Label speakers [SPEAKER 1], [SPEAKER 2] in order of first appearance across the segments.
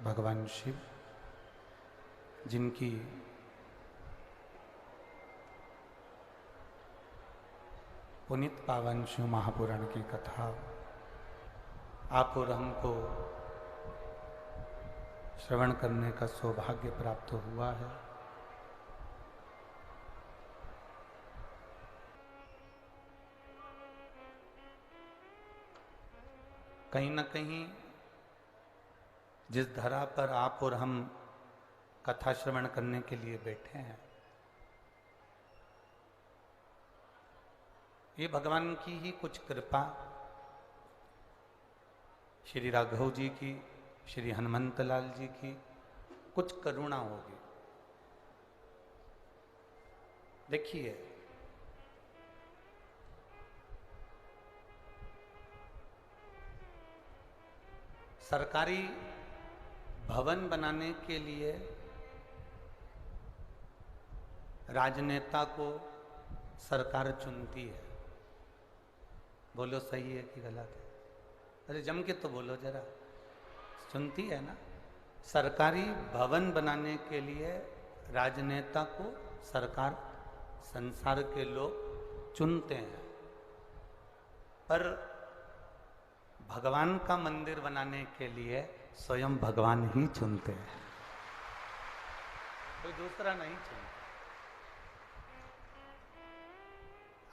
[SPEAKER 1] भगवान शिव, जिनकी पुनीत पावन शिव महापुराण की कथा आप और हमको श्रवण करने का सौभाग्य प्राप्त हुआ है। कहीं न कहीं जिस धरा पर आप और हम कथा श्रवण करने के लिए बैठे हैं, ये भगवान की ही कुछ कृपा, श्री राघव जी की, श्री हनुमंत लाल जी की कुछ करुणा होगी। देखिए, सरकारी भवन बनाने के लिए राजनेता को सरकार चुनती है। बोलो सही है कि गलत है? अरे जम के तो बोलो जरा। चुनती है ना? सरकारी भवन बनाने के लिए राजनेता को सरकार, संसार के लोग चुनते हैं, पर भगवान का मंदिर बनाने के लिए स्वयं भगवान ही चुनते हैं, कोई दूसरा नहीं चुनता।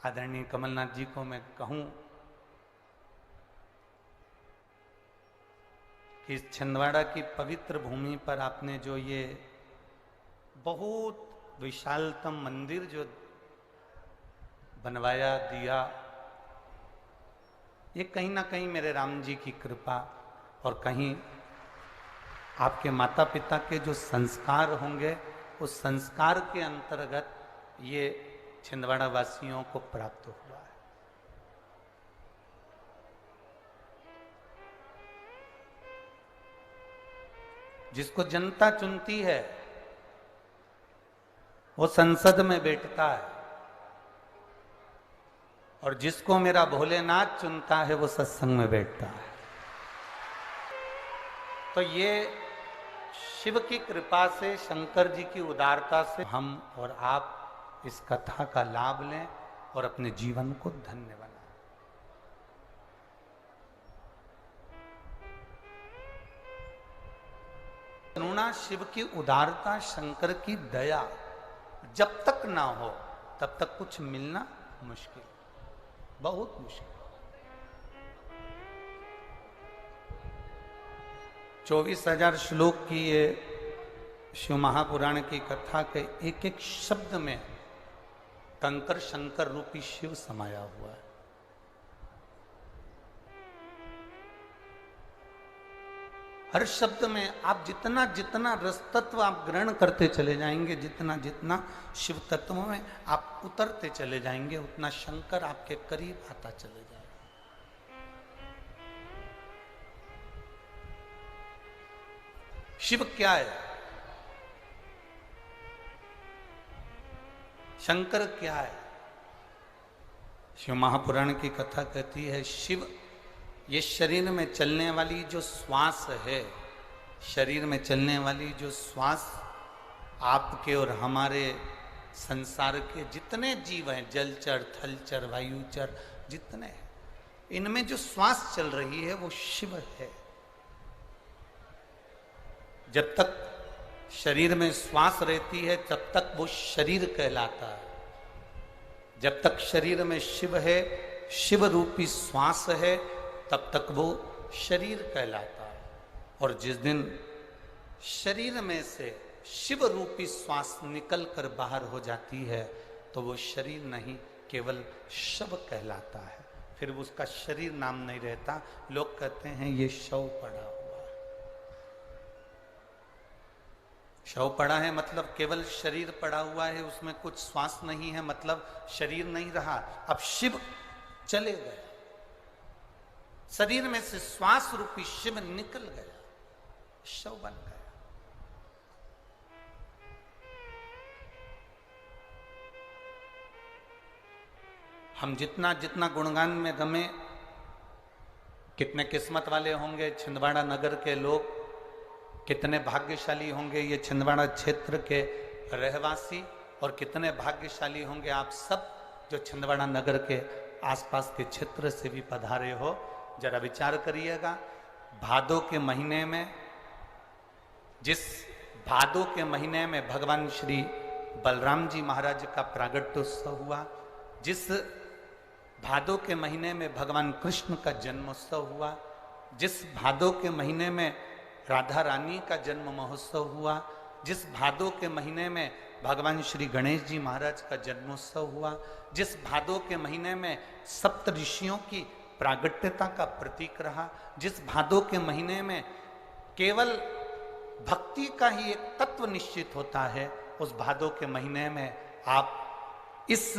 [SPEAKER 1] आदरणीय कमलनाथ जी को मैं कहूं कि इस छिंदवाड़ा की पवित्र भूमि पर आपने जो ये बहुत विशालतम मंदिर जो बनवाया दिया, ये कहीं ना कहीं मेरे राम जी की कृपा और कहीं आपके माता पिता के जो संस्कार होंगे, उस संस्कार के अंतर्गत ये छिंदवाड़ा वासियों को प्राप्त हुआ है। जिसको जनता चुनती है वो संसद में बैठता है, और जिसको मेरा भोलेनाथ चुनता है वो सत्संग में बैठता है। तो ये शिव की कृपा से, शंकर जी की उदारता से हम और आप इस कथा का लाभ लें और अपने जीवन को धन्य बनाएं। करुणा, शिव की उदारता, शंकर की दया जब तक ना हो तब तक कुछ मिलना मुश्किल, बहुत मुश्किल। 24,000 श्लोक की ये शिव महापुराण की कथा के एक एक शब्द में कंकर शंकर रूपी शिव समाया हुआ है। हर शब्द में आप जितना जितना रस तत्व आप ग्रहण करते चले जाएंगे, जितना जितना शिव तत्व में आप उतरते चले जाएंगे, उतना शंकर आपके करीब आता चले जाएगा। शिव क्या है? शंकर क्या है? शिव महापुराण की कथा कहती है, शिव ये शरीर में चलने वाली जो श्वास है, शरीर में चलने वाली जो श्वास, आपके और हमारे संसार के जितने जीव हैं, जलचर, थलचर, वायुचर, जितने हैं, इनमें जो श्वास चल रही है वो शिव है। जब तक शरीर में श्वास रहती है तब तक वो शरीर कहलाता है। जब तक शरीर में शिव है, शिव रूपी श्वास है, तब तक वो शरीर कहलाता है। और जिस दिन शरीर में से शिव रूपी श्वास निकल कर बाहर हो जाती है तो वो शरीर नहीं, केवल शव कहलाता है। फिर उसका शरीर नाम नहीं रहता। लोग कहते हैं ये शव पड़ा हुआ है। शव पड़ा है मतलब केवल शरीर पड़ा हुआ है, उसमें कुछ श्वास नहीं है, मतलब शरीर नहीं रहा। अब शिव चले गए, शरीर में से श्वास रूपी शिव निकल गया, शव बन गया। हम जितना जितना गुणगान में रमे, कितने किस्मत वाले होंगे छिंदवाड़ा नगर के लोग, कितने भाग्यशाली होंगे ये छिंदवाड़ा क्षेत्र के रहवासी, और कितने भाग्यशाली होंगे आप सब जो छिंदवाड़ा नगर के आसपास के क्षेत्र से भी पधारे हो। जरा विचार करिएगा, भादों के महीने में, जिस भादों के महीने में भगवान श्री बलराम जी महाराज का प्रागट्योत्सव हुआ, जिस भादों के महीने में भगवान कृष्ण का जन्मोत्सव हुआ, जिस भादों के महीने में राधा रानी का जन्म महोत्सव हुआ, जिस भादों के महीने में भगवान श्री गणेश जी महाराज का जन्मोत्सव हुआ, जिस भादों के महीने में सप्त ऋषियों की प्रागट्यता का प्रतीक रहा, जिस भादों के महीने में केवल भक्ति का ही एक तत्व निश्चित होता है, उस भादों के महीने में आप इस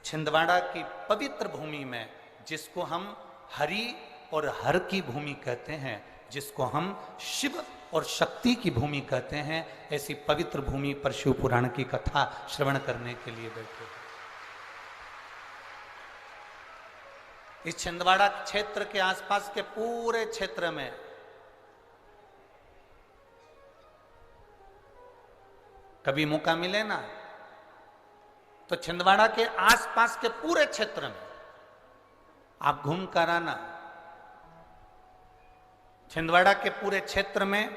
[SPEAKER 1] छिंदवाड़ा की पवित्र भूमि में, जिसको हम हरि और हर की भूमि कहते हैं, जिसको हम शिव और शक्ति की भूमि कहते हैं, ऐसी पवित्र भूमि पर शिव पुराण की कथा श्रवण करने के लिए बैठे हैं। इस छिंदवाड़ा क्षेत्र के आसपास के पूरे क्षेत्र में कभी मौका मिले ना, तो छिंदवाड़ा के आसपास के पूरे क्षेत्र में आप घूम कर आना। छिंदवाड़ा के पूरे क्षेत्र में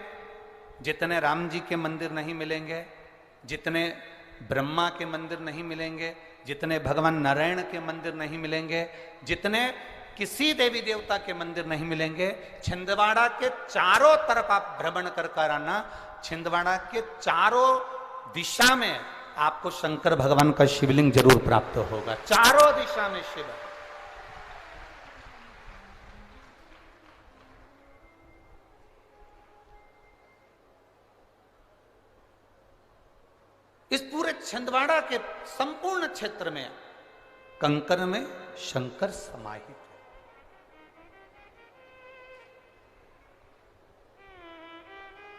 [SPEAKER 1] जितने राम जी के मंदिर नहीं मिलेंगे, जितने ब्रह्मा के मंदिर नहीं मिलेंगे, जितने भगवान नारायण के मंदिर नहीं मिलेंगे, जितने किसी देवी देवता के मंदिर नहीं मिलेंगे, छिंदवाड़ा के चारों तरफ आप भ्रमण कर आना। छिंदवाड़ा के चारों दिशा में आपको शंकर भगवान का शिवलिंग जरूर प्राप्त होगा। चारों दिशा में शिव है। इस पूरे छिंदवाड़ा के संपूर्ण क्षेत्र में कंकर में शंकर समाहित है।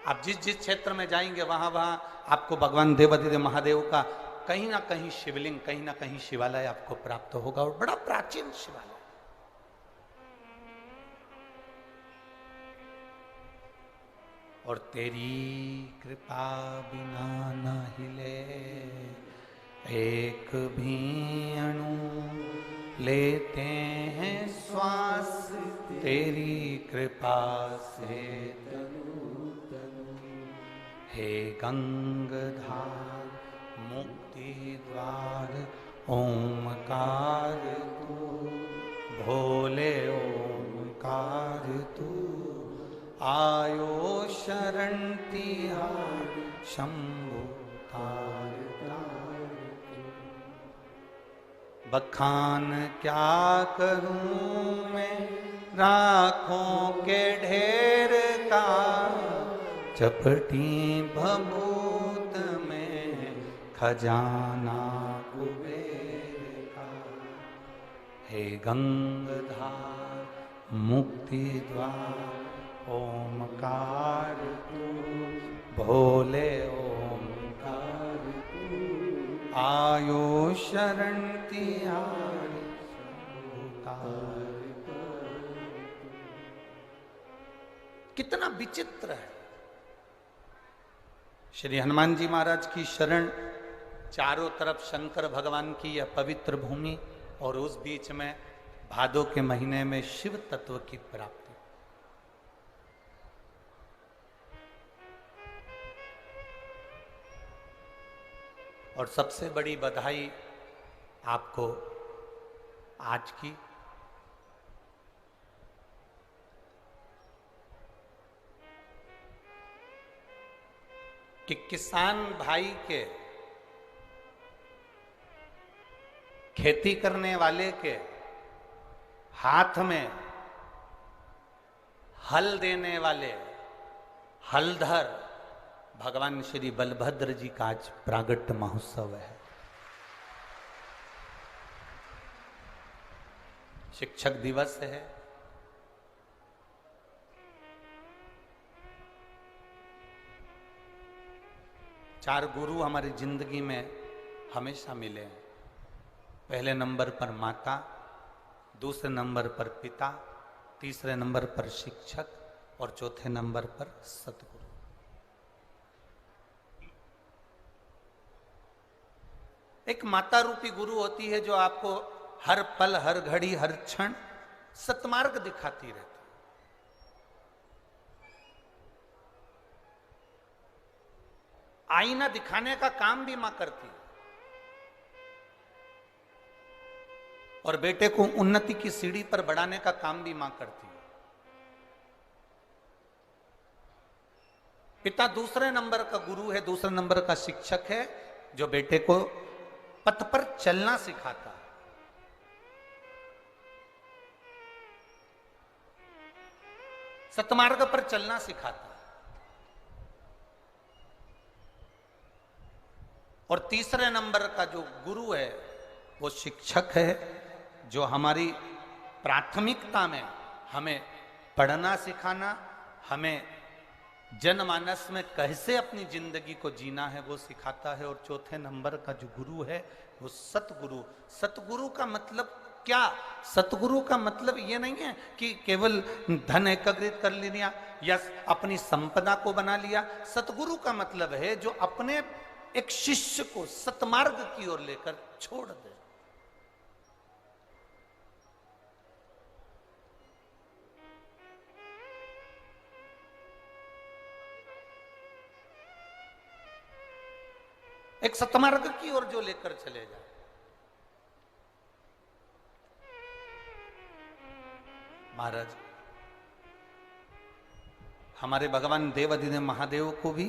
[SPEAKER 1] आप जिस जिस क्षेत्र में जाएंगे वहां वहां आपको भगवान देवाधिदेव महादेव का कहीं ना कहीं शिवलिंग, कहीं ना कहीं शिवालय आपको प्राप्त होगा, और बड़ा प्राचीन शिवालय। और तेरी कृपा बिना न हिले एक भी अणु, लेते हैं श्वास तेरी कृपा से तनु तनु। हे गंगधार मुक्ति द्वार ओमकार तू, भोले ओमकार तू, आयो शरण तिहार शंभु तार तार। बखान क्या करूं मैं राखों के ढेर का, चपटी भभूत में खजाना कुबेर का। हे गंगधार मुक्ति द्वार ओमकार तू, भोले ओमकार तू, आयो शरण तिहारी तार। कितना विचित्र है। श्री हनुमान जी महाराज की शरण, चारों तरफ शंकर भगवान की यह पवित्र भूमि, और उस बीच में भादों के महीने में शिव तत्व की प्राप्ति। और सबसे बड़ी बधाई आपको आज की, कि किसान भाई के, खेती करने वाले के हाथ में हल देने वाले हलधर भगवान श्री बलभद्र जी का आज प्रागट्य महोत्सव है। शिक्षक दिवस है। चार गुरु हमारी जिंदगी में हमेशा मिले हैं। पहले नंबर पर माता, दूसरे नंबर पर पिता, तीसरे नंबर पर शिक्षक, और चौथे नंबर पर सतगुरु। एक माता रूपी गुरु होती है जो आपको हर पल, हर घड़ी, हर क्षण सत्मार्ग दिखाती रहती। आईना दिखाने का काम भी मां करती है और बेटे को उन्नति की सीढ़ी पर बढ़ाने का काम भी मां करती है। पिता दूसरे नंबर का गुरु है, दूसरे नंबर का शिक्षक है, जो बेटे को पथ पर चलना सिखाता है। सतमार्ग पर चलना सिखाता है। और तीसरे नंबर का जो गुरु है वो शिक्षक है, जो हमारी प्राथमिकता में हमें पढ़ना सिखाना, हमें जनमानस में कैसे अपनी जिंदगी को जीना है वो सिखाता है। और चौथे नंबर का जो गुरु है वो सतगुरु। सतगुरु का मतलब क्या? सतगुरु का मतलब ये नहीं है कि केवल धन एकत्रित कर लिया या अपनी संपदा को बना लिया। सतगुरु का मतलब है जो अपने एक शिष्य को सतमार्ग की ओर लेकर छोड़ दे। एक सतमार्ग की ओर जो लेकर चले जाए। महाराज, हमारे भगवान देवाधिदेव महादेव को भी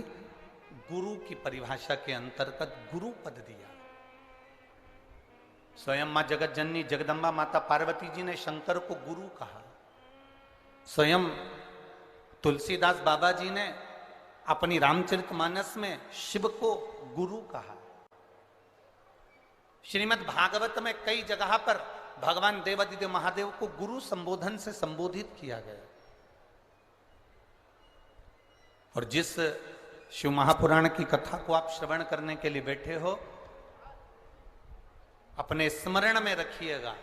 [SPEAKER 1] गुरु की परिभाषा के अंतर्गत गुरु पद दिया। स्वयं मां जगत जननी जगदम्बा माता पार्वती जी ने शंकर को गुरु कहा। स्वयं तुलसीदास बाबा जी ने अपनी रामचरितमानस में शिव को गुरु कहा। श्रीमद् भागवत में कई जगह पर भगवान देवाधिदेव महादेव को गुरु संबोधन से संबोधित किया गया। और जिस शिव महापुराण की कथा को आप श्रवण करने के लिए बैठे हो, अपने स्मरण में रखिएगा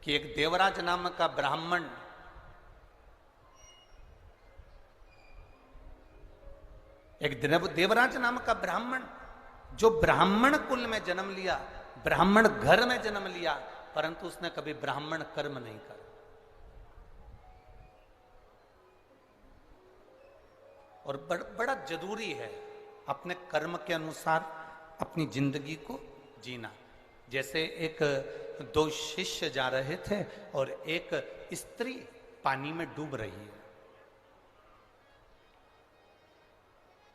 [SPEAKER 1] कि एक देवराज नाम का ब्राह्मण देवराज नाम का ब्राह्मण जो ब्राह्मण कुल में जन्म लिया, ब्राह्मण घर में जन्म लिया, परंतु उसने कभी ब्राह्मण कर्म नहीं करा। और बड़ा जरूरी है अपने कर्म के अनुसार अपनी जिंदगी को जीना। जैसे एक दो शिष्य जा रहे थे और एक स्त्री पानी में डूब रही है।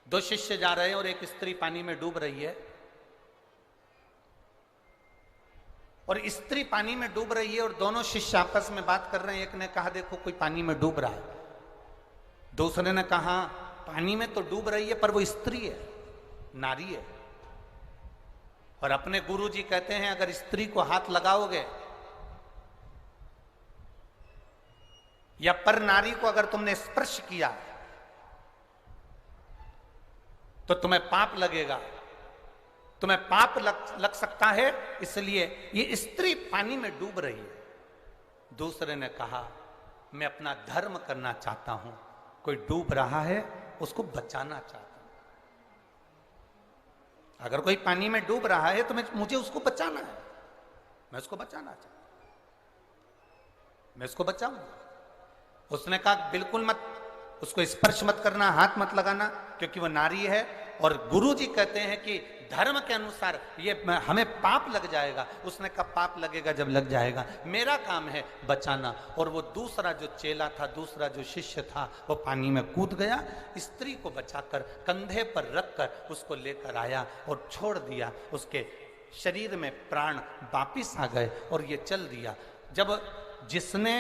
[SPEAKER 1] दो शिष्य जा रहे हैं और एक स्त्री पानी में डूब रही है। और स्त्री पानी में डूब रही है और दोनों शिष्य आपस में बात कर रहे हैं। एक ने कहा देखो कोई पानी में डूब रहा है। दूसरे ने कहा पानी में तो डूब रही है पर वो स्त्री है, नारी है। और अपने गुरु जी कहते हैं अगर स्त्री को हाथ लगाओगे या पर नारी को अगर तुमने स्पर्श किया तो तुम्हें पाप लगेगा, तुम्हें पाप लग सकता है, इसलिए ये स्त्री पानी में डूब रही है। दूसरे ने कहा मैं अपना धर्म करना चाहता हूं, कोई डूब रहा है उसको बचाना चाहता हूं। अगर कोई पानी में डूब रहा है तो मुझे उसको बचाना है, मैं उसको बचाना चाहता हूं, मैं उसको बचाऊंगा। उसने कहा बिल्कुल मत, उसको स्पर्श मत करना, हाथ मत लगाना, क्योंकि वो नारी है। और गुरु जी कहते हैं कि धर्म के अनुसार ये हमें पाप लग जाएगा। उसने कहा पाप लगेगा जब लग जाएगा, मेरा काम है बचाना। और वो दूसरा जो चेला था, दूसरा जो शिष्य था, वो पानी में कूद गया, स्त्री को बचाकर कंधे पर रखकर उसको लेकर आया और छोड़ दिया। उसके शरीर में प्राण वापिस आ गए और ये चल दिया। जब जिसने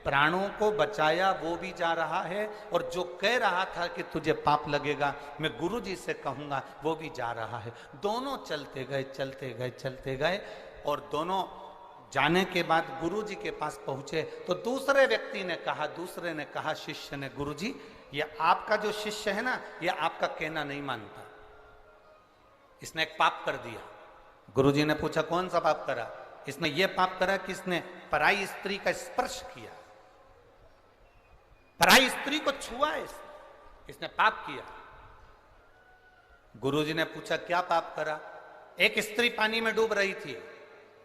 [SPEAKER 1] प्राणों को बचाया वो भी जा रहा है और जो कह रहा था कि तुझे पाप लगेगा मैं गुरु जी से कहूंगा वो भी जा रहा है। दोनों चलते गए चलते गए चलते गए और दोनों जाने के बाद गुरु जी के पास पहुंचे तो दूसरे व्यक्ति ने कहा, दूसरे ने कहा शिष्य ने, गुरु जी ये आपका जो शिष्य है ना ये आपका कहना नहीं मानता, इसने एक पाप कर दिया। गुरु जी ने पूछा कौन सा पाप करा? इसने ये पाप करा कि इसने पराई स्त्री का स्पर्श किया, पराई स्त्री को छुआ, इसने पाप किया। गुरुजी ने पूछा क्या पाप करा? एक स्त्री पानी में डूब रही थी,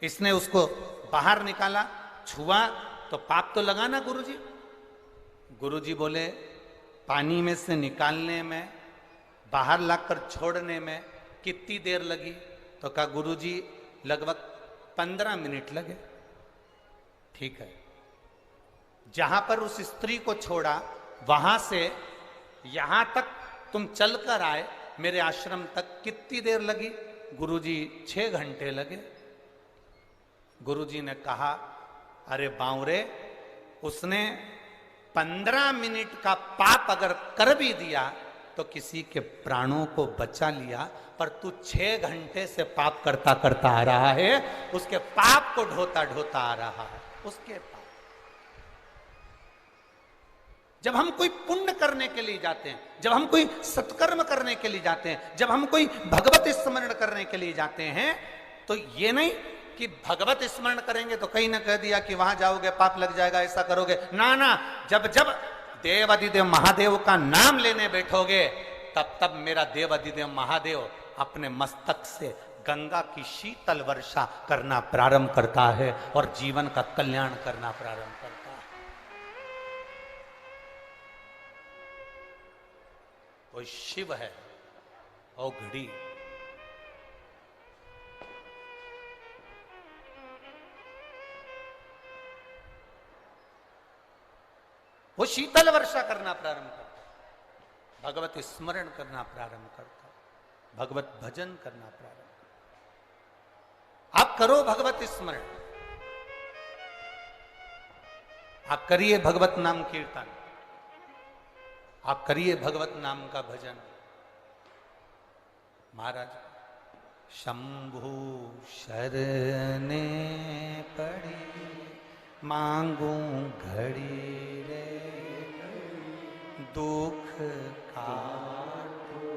[SPEAKER 1] इसने उसको बाहर निकाला, छुआ तो पाप तो लगा ना गुरुजी? गुरुजी बोले पानी में से निकालने में, बाहर लाकर छोड़ने में कितनी देर लगी? तो कहा गुरुजी लगभग 15 मिनट लगे। ठीक है, जहां पर उस स्त्री को छोड़ा वहां से यहां तक तुम चलकर आए मेरे आश्रम तक, कितनी देर लगी? गुरुजी 6 घंटे लगे। गुरुजी ने कहा अरे बावरे, उसने 15 मिनट का पाप अगर कर भी दिया तो किसी के प्राणों को बचा लिया, पर तू 6 घंटे से पाप करता करता आ रहा है, उसके पाप को ढोता ढोता आ रहा है। उसके पाप, जब हम कोई पुण्य करने के लिए जाते हैं, जब हम कोई सत्कर्म करने के लिए जाते हैं, जब हम कोई भगवत स्मरण करने के लिए जाते हैं, तो ये नहीं कि भगवत स्मरण करेंगे तो कहीं ना कह दिया कि वहां जाओगे पाप लग जाएगा, ऐसा करोगे ना ना। जब जब देवादिदेव महादेव का नाम लेने बैठोगे तब तब मेरा देवादिदेव महादेव अपने मस्तक से गंगा की शीतल वर्षा करना प्रारंभ करता है और जीवन का कल्याण करना प्रारंभ करता है। वो शिव है और घड़ी। वो शीतल वर्षा करना प्रारंभ करता है, भगवत स्मरण करना प्रारंभ करता है, भगवत भजन करना प्रारंभ करता। आप करो भगवत स्मरण, आप करिए भगवत नाम कीर्तन, आप करिए भगवत नाम का भजन। महाराज शंभु शरणे पड़ी मांगू घड़ी रे, दुख काटो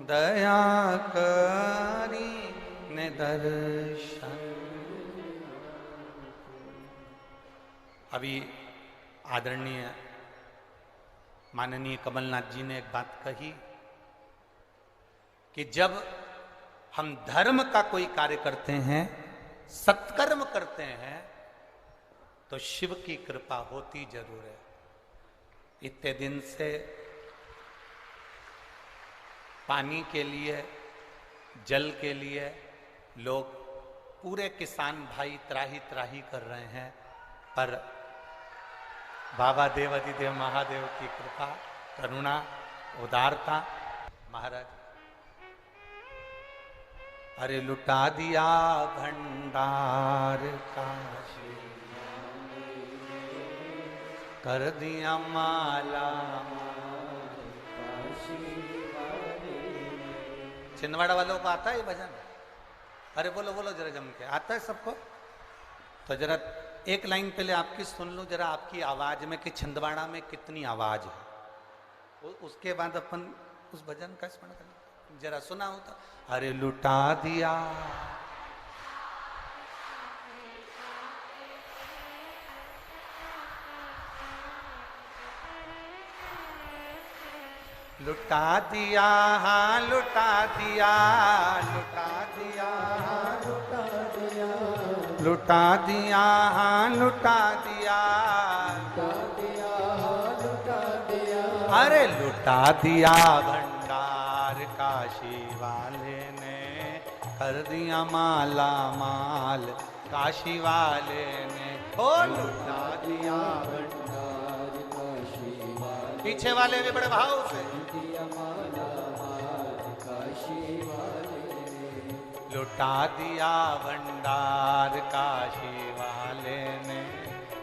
[SPEAKER 1] दया करी ने दर्शन। अभी आदरणीय माननीय कमलनाथ जी ने एक बात कही कि जब हम धर्म का कोई कार्य करते हैं, सत्कर्म करते हैं, तो शिव की कृपा होती जरूर है। इतने दिन से पानी के लिए, जल के लिए लोग, पूरे किसान भाई त्राही त्राही कर रहे हैं, पर बाबा देवादिदेव महादेव की कृपा, करुणा, उदारता। महाराज अरे लुटा दिया भंडार काशी, कर दिया माला छिंदवाड़ा वालों को आता है ये भजन? अरे बोलो बोलो जरा जम के, आता है सबको? तो जरा एक लाइन पहले आपकी सुन लो जरा, आपकी आवाज में कि छिंदवाड़ा में कितनी आवाज है, उसके बाद अपन उस भजन का स्मरण करें। जरा सुना होता। अरे लुटा दिया लुटा दिया, हाँ लुटा दिया, लुटा दिया, लुटा दिया, लुटा दिया, हाँ लुटा दिया, लुटा दिया, अरे लुटा दिया भंडार काशी वाले ने, कर दिया माला माल काशी वाले ने, ओ लुटा दिया भंडार काशी वाले। पीछे वाले भी बड़े भाव से लुटा दिया भंडार काशी वाले ने,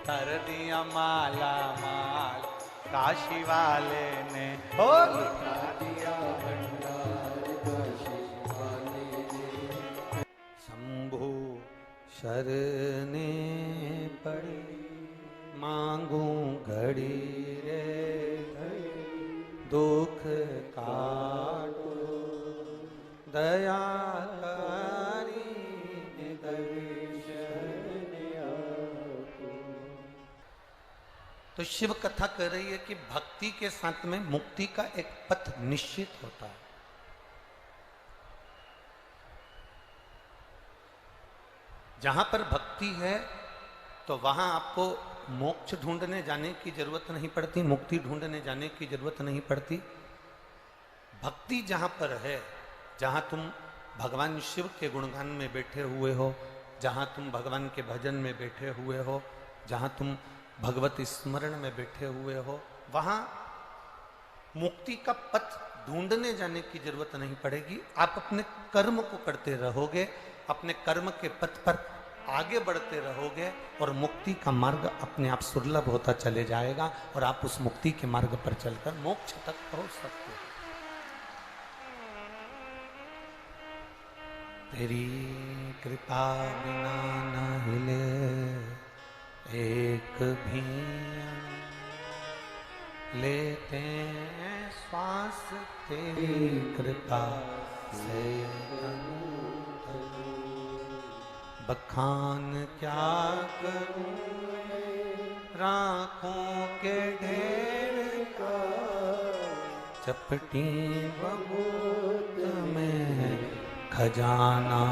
[SPEAKER 1] कर दिया माला माल काशी वाले ने, ओ लुटा दिया भंडार काशी वाले ने। शंभु शरणे पड़ी मांगू घड़ी रे, दुख काटो दया करी दर्शन आपको। तो शिव कथा कह रही है कि भक्ति के साथ में मुक्ति का एक पथ निश्चित होता है। जहां पर भक्ति है तो वहां आपको मोक्ष ढूंढने जाने की जरूरत नहीं पड़ती, मुक्ति ढूंढने जाने की जरूरत नहीं पड़ती। भक्ति जहां पर है, जहां तुम भगवान शिव के गुणगान में बैठे हुए हो, जहां तुम भगवान के भजन में बैठे हुए हो, जहां तुम भगवत स्मरण में बैठे हुए हो, वहां मुक्ति का पथ ढूंढने जाने की जरूरत नहीं पड़ेगी। आप अपने कर्म को करते रहोगे, अपने कर्म के पथ पर आगे बढ़ते रहोगे और मुक्ति का मार्ग अपने आप सुलभ होता चले जाएगा और आप उस मुक्ति के मार्ग पर चलकर मोक्ष तक पहुंच सकते हो। तेरी कृपा बिना न हिले एक भी लेते श्वास, तेरी कृपा से बखान क्या करूं राखों के ढेर का, चपटी बबूत में खजाना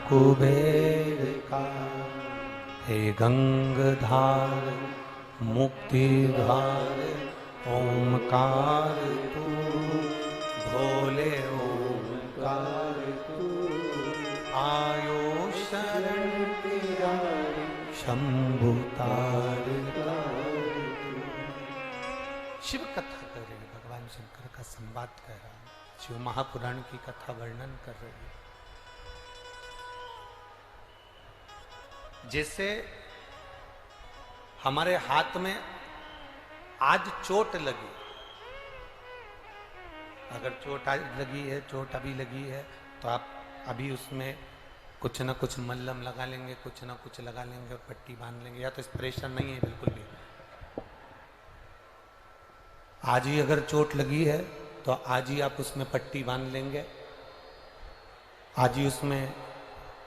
[SPEAKER 1] कुबेर का। हे गंगधार मुक्तिधार ओमकार तू, भोले ओमकार तू, आयो शरण तेरा शंभु तार। शिव कथा कर रही है, भगवान शंकर का संवाद कर रहा है, शिव महापुराण की कथा वर्णन कर रही है। जैसे हमारे हाथ में आज चोट लगी, अगर चोट आज लगी है, चोट अभी लगी है, तो आप अभी उसमें कुछ ना कुछ मल्लम लगा लेंगे, कुछ ना कुछ लगा लेंगे और पट्टी बांध लेंगे, या तो स्प्रेशन नहीं है बिल्कुल भी। आज ही अगर चोट लगी है तो आज ही आप उसमें पट्टी बांध लेंगे, आज ही उसमें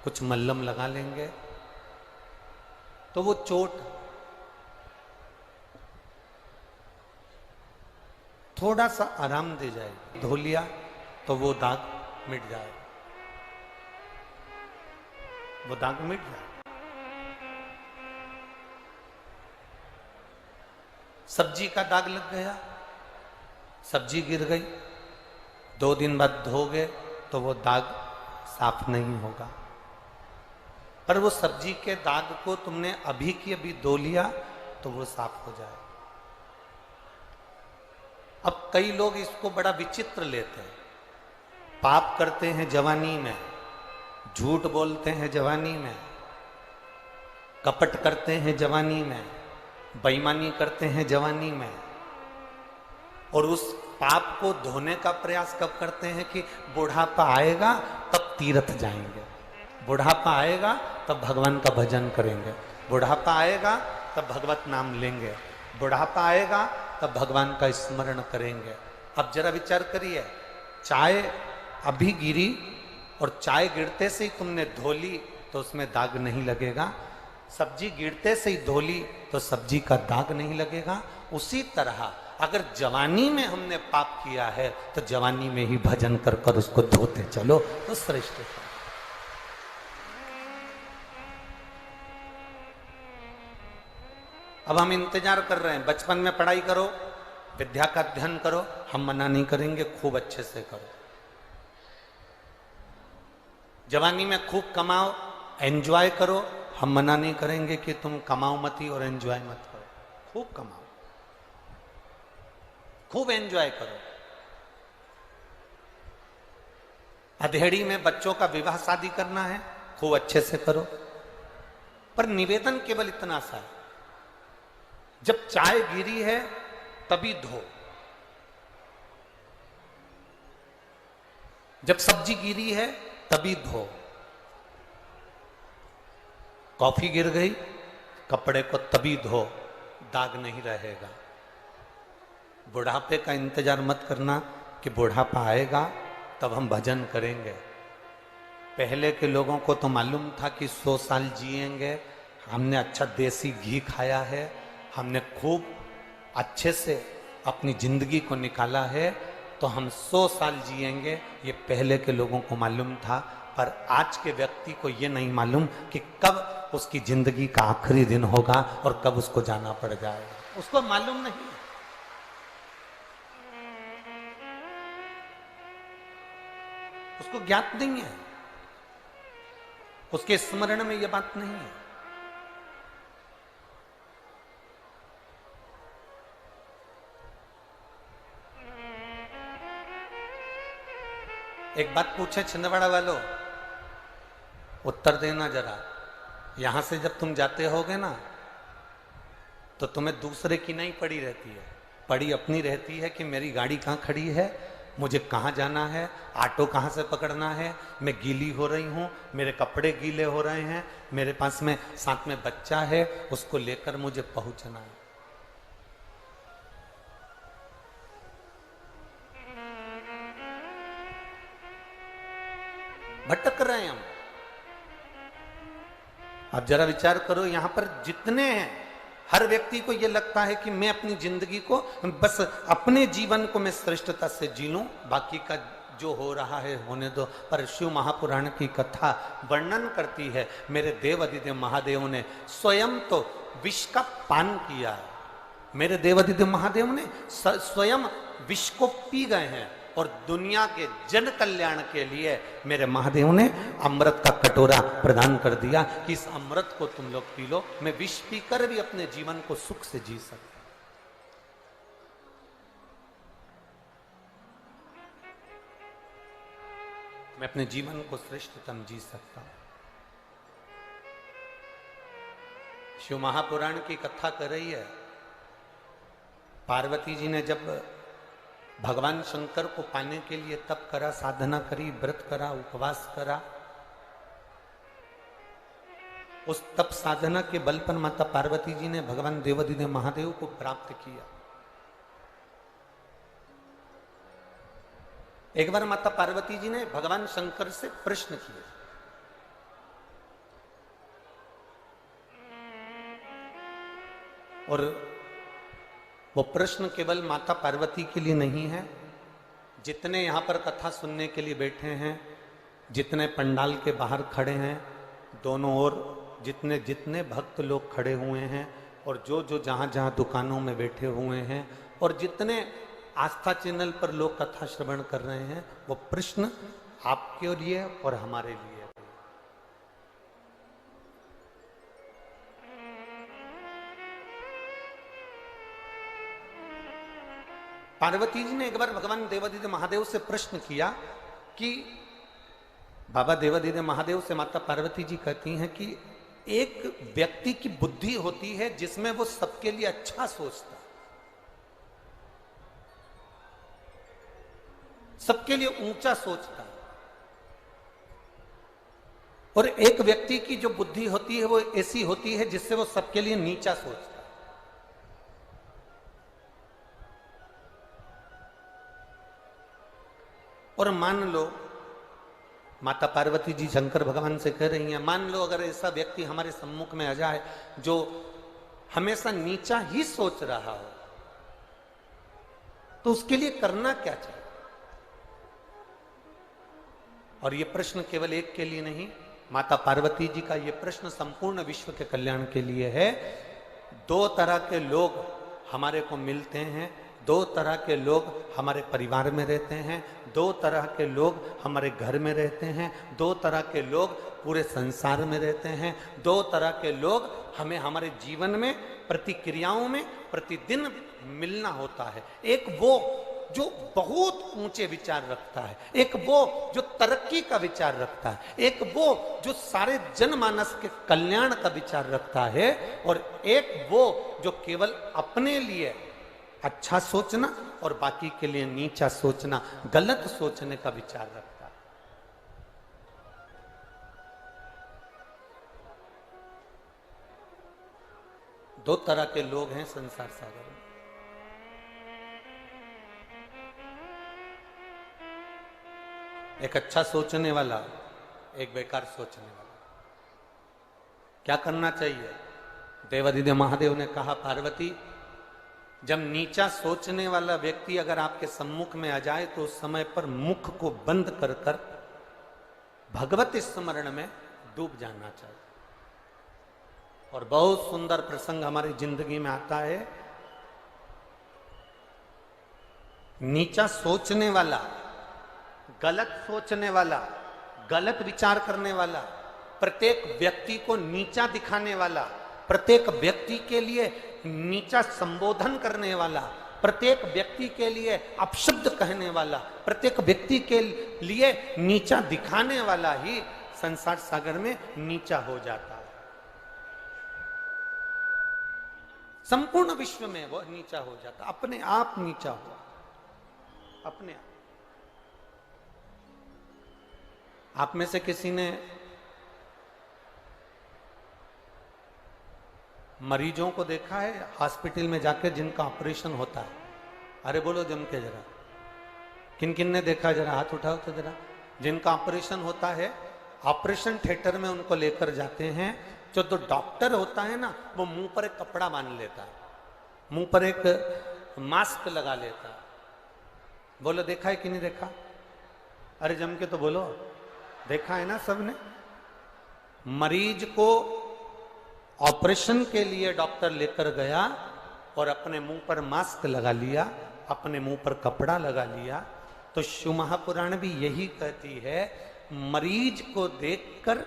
[SPEAKER 1] कुछ मल्लम लगा लेंगे, तो वो चोट थोड़ा सा आराम दे जाएगी। धो लिया तो वो दाग मिट जाए, वो दाग मिट जाए। सब्जी का दाग लग गया, सब्जी गिर गई, 2 दिन बाद धोगे तो वो दाग साफ नहीं होगा। पर वो सब्जी के दाग को तुमने अभी की अभी धो लिया तो वो साफ हो जाए। अब कई लोग इसको बड़ा विचित्र लेते हैं, पाप करते हैं जवानी में, झूठ बोलते हैं जवानी में, कपट करते हैं जवानी में, बेईमानी करते हैं जवानी में, और उस पाप को धोने का प्रयास कब करते हैं कि बुढ़ापा आएगा तब तीर्थ जाएंगे, बुढ़ापा आएगा तब भगवान का भजन करेंगे, बुढ़ापा आएगा तब भगवत नाम लेंगे, बुढ़ापा आएगा तब भगवान का स्मरण करेंगे। अब जरा विचार करिए, चाय अभी गिरी और चाय गिरते से ही तुमने धो ली तो उसमें दाग नहीं लगेगा, सब्जी गिरते से ही धो ली तो सब्जी का दाग नहीं लगेगा। उसी तरह अगर जवानी में हमने पाप किया है तो जवानी में ही भजन कर कर उसको धोते चलो तो श्रेष्ठ है। अब हम इंतजार कर रहे हैं, बचपन में पढ़ाई करो, विद्या का अध्ययन करो, हम मना नहीं करेंगे, खूब अच्छे से करो। जवानी में खूब कमाओ, एंजॉय करो, हम मना नहीं करेंगे कि तुम कमाओ मत ही और एंजॉय मत करो, खूब कमाओ, खूब एंजॉय करो। अधेड़ी में बच्चों का विवाह शादी करना है, खूब अच्छे से करो। पर निवेदन केवल इतना सा है, जब चाय गिरी है तभी धो, जब सब्जी गिरी है तभी धो, कॉफी गिर गई कपड़े को तभी धो, दाग नहीं रहेगा। बुढ़ापे का इंतजार मत करना कि बुढ़ापा आएगा तब हम भजन करेंगे। पहले के लोगों को तो मालूम था कि 100 साल जिएंगे, हमने अच्छा देसी घी खाया है, हमने खूब अच्छे से अपनी जिंदगी को निकाला है, तो हम 100 साल जिएंगे, ये पहले के लोगों को मालूम था। पर आज के व्यक्ति को ये नहीं मालूम कि कब उसकी जिंदगी का आखिरी दिन होगा और कब उसको जाना पड़ जाएगा, उसको मालूम नहीं। उसको ज्ञात नहीं है, उसके स्मरण में यह बात नहीं है। एक बात पूछे छिंदवाड़ा वालों, उत्तर देना जरा। यहां से जब तुम जाते होगे ना तो तुम्हें दूसरे की नहीं पड़ी रहती है, पड़ी अपनी रहती है कि मेरी गाड़ी कहां खड़ी है, मुझे कहां जाना है, ऑटो कहां से पकड़ना है, मैं गीली हो रही हूं, मेरे कपड़े गीले हो रहे हैं, मेरे पास में साथ में बच्चा है, उसको लेकर मुझे पहुंचना है। भटक रहे हैं हम। आप जरा विचार करो, यहां पर जितने हैं हर व्यक्ति को यह लगता है कि मैं अपनी जिंदगी को बस अपने जीवन को मैं श्रेष्ठता से जी लूं, बाकी का जो हो रहा है होने दो। पर शिव महापुराण की कथा वर्णन करती है, मेरे देव अधिदेव महादेव ने स्वयं तो विष का पान किया है। मेरे देव अधिदेव महादेव ने स्वयं विष को पी गए हैं और दुनिया के जन कल्याण के लिए मेरे महादेव ने अमृत का कटोरा प्रदान कर दिया कि इस अमृत को तुम लोग पी लो, मैं विष पीकर भी अपने जीवन को सुख से जी सकता। मैं अपने जीवन को श्रेष्ठतम जी सकता हूं। शिव महापुराण की कथा कर रही है, पार्वती जी ने जब भगवान शंकर को पाने के लिए तप करा, साधना करी, व्रत करा, उपवास करा, उस तप साधना के बल पर माता पार्वती जी ने भगवान देवाधिदेव महादेव को प्राप्त किया। एक बार माता पार्वती जी ने भगवान शंकर से प्रश्न किया, और वो प्रश्न केवल माता पार्वती के लिए नहीं है, जितने यहां पर कथा सुनने के लिए बैठे हैं, जितने पंडाल के बाहर खड़े हैं, दोनों ओर जितने जितने भक्त लोग खड़े हुए हैं, और जो जो जहां जहां दुकानों में बैठे हुए हैं, और जितने आस्था चैनल पर लोग कथा श्रवण कर रहे हैं, वो प्रश्न आपके लिए और हमारे लिए। पार्वती जी ने एक बार भगवान देवाधिदेव महादेव से प्रश्न किया कि बाबा देवाधिदेव महादेव से माता पार्वती जी कहती हैं कि एक व्यक्ति की बुद्धि होती है जिसमें वो सबके लिए अच्छा सोचता, सबके लिए ऊंचा सोचता, और एक व्यक्ति की जो बुद्धि होती है वो ऐसी होती है जिससे वो सबके लिए नीचा सोचता। और मान लो माता पार्वती जी शंकर भगवान से कह रही हैं, मान लो अगर ऐसा व्यक्ति हमारे सम्मुख में आ जाए जो हमेशा नीचा ही सोच रहा हो, तो उसके लिए करना क्या चाहिए? और ये प्रश्न केवल एक के लिए नहीं, माता पार्वती जी का ये प्रश्न संपूर्ण विश्व के कल्याण के लिए है। दो तरह के लोग हमारे को मिलते हैं, दो तरह के लोग हमारे परिवार में रहते हैं, दो तरह के लोग हमारे घर में रहते हैं, दो तरह के लोग पूरे संसार में रहते हैं, दो तरह के लोग हमें हमारे जीवन में प्रतिक्रियाओं में प्रतिदिन मिलना होता है। एक वो जो बहुत ऊंचे विचार रखता है, एक वो जो तरक्की का विचार रखता है, एक वो जो सारे जनमानस के कल्याण का विचार रखता है, और एक वो जो केवल अपने लिए अच्छा सोचना और बाकी के लिए नीचा सोचना, गलत सोचने का विचार रखता है। दो तरह के लोग हैं संसार सागर में। एक अच्छा सोचने वाला, एक बेकार सोचने वाला। क्या करना चाहिए? देवाधिदेव महादेव ने कहा, पार्वती, जब नीचा सोचने वाला व्यक्ति अगर आपके सम्मुख में आ जाए तो उस समय पर मुख को बंद कर कर भगवत स्मरण में डूब जाना चाहिए। और बहुत सुंदर प्रसंग हमारी जिंदगी में आता है। नीचा सोचने वाला, गलत सोचने वाला, गलत विचार करने वाला, प्रत्येक व्यक्ति को नीचा दिखाने वाला, प्रत्येक व्यक्ति के लिए नीचा संबोधन करने वाला, प्रत्येक व्यक्ति के लिए अपशब्द कहने वाला, प्रत्येक व्यक्ति के लिए नीचा दिखाने वाला ही संसार सागर में नीचा हो जाता है। संपूर्ण विश्व में वो नीचा हो जाता, अपने आप नीचा हुआ, अपने आप में से किसी ने मरीजों को देखा है हॉस्पिटल में जाकर जिनका ऑपरेशन होता है? अरे बोलो जम के जरा, किन किन ने देखा? जरा हाथ उठाओ तो जरा। जिनका ऑपरेशन होता है, ऑपरेशन थिएटर में उनको लेकर जाते हैं। जो तो डॉक्टर होता है ना, वो मुंह पर एक कपड़ा बांध लेता है, मुंह पर एक मास्क लगा लेता है। बोलो देखा है कि नहीं देखा? अरे जम के तो बोलो, देखा है ना सबने? मरीज को ऑपरेशन के लिए डॉक्टर लेकर गया और अपने मुंह पर मास्क लगा लिया, अपने मुंह पर कपड़ा लगा लिया। तो शिव महापुराण भी यही कहती है, मरीज को देखकर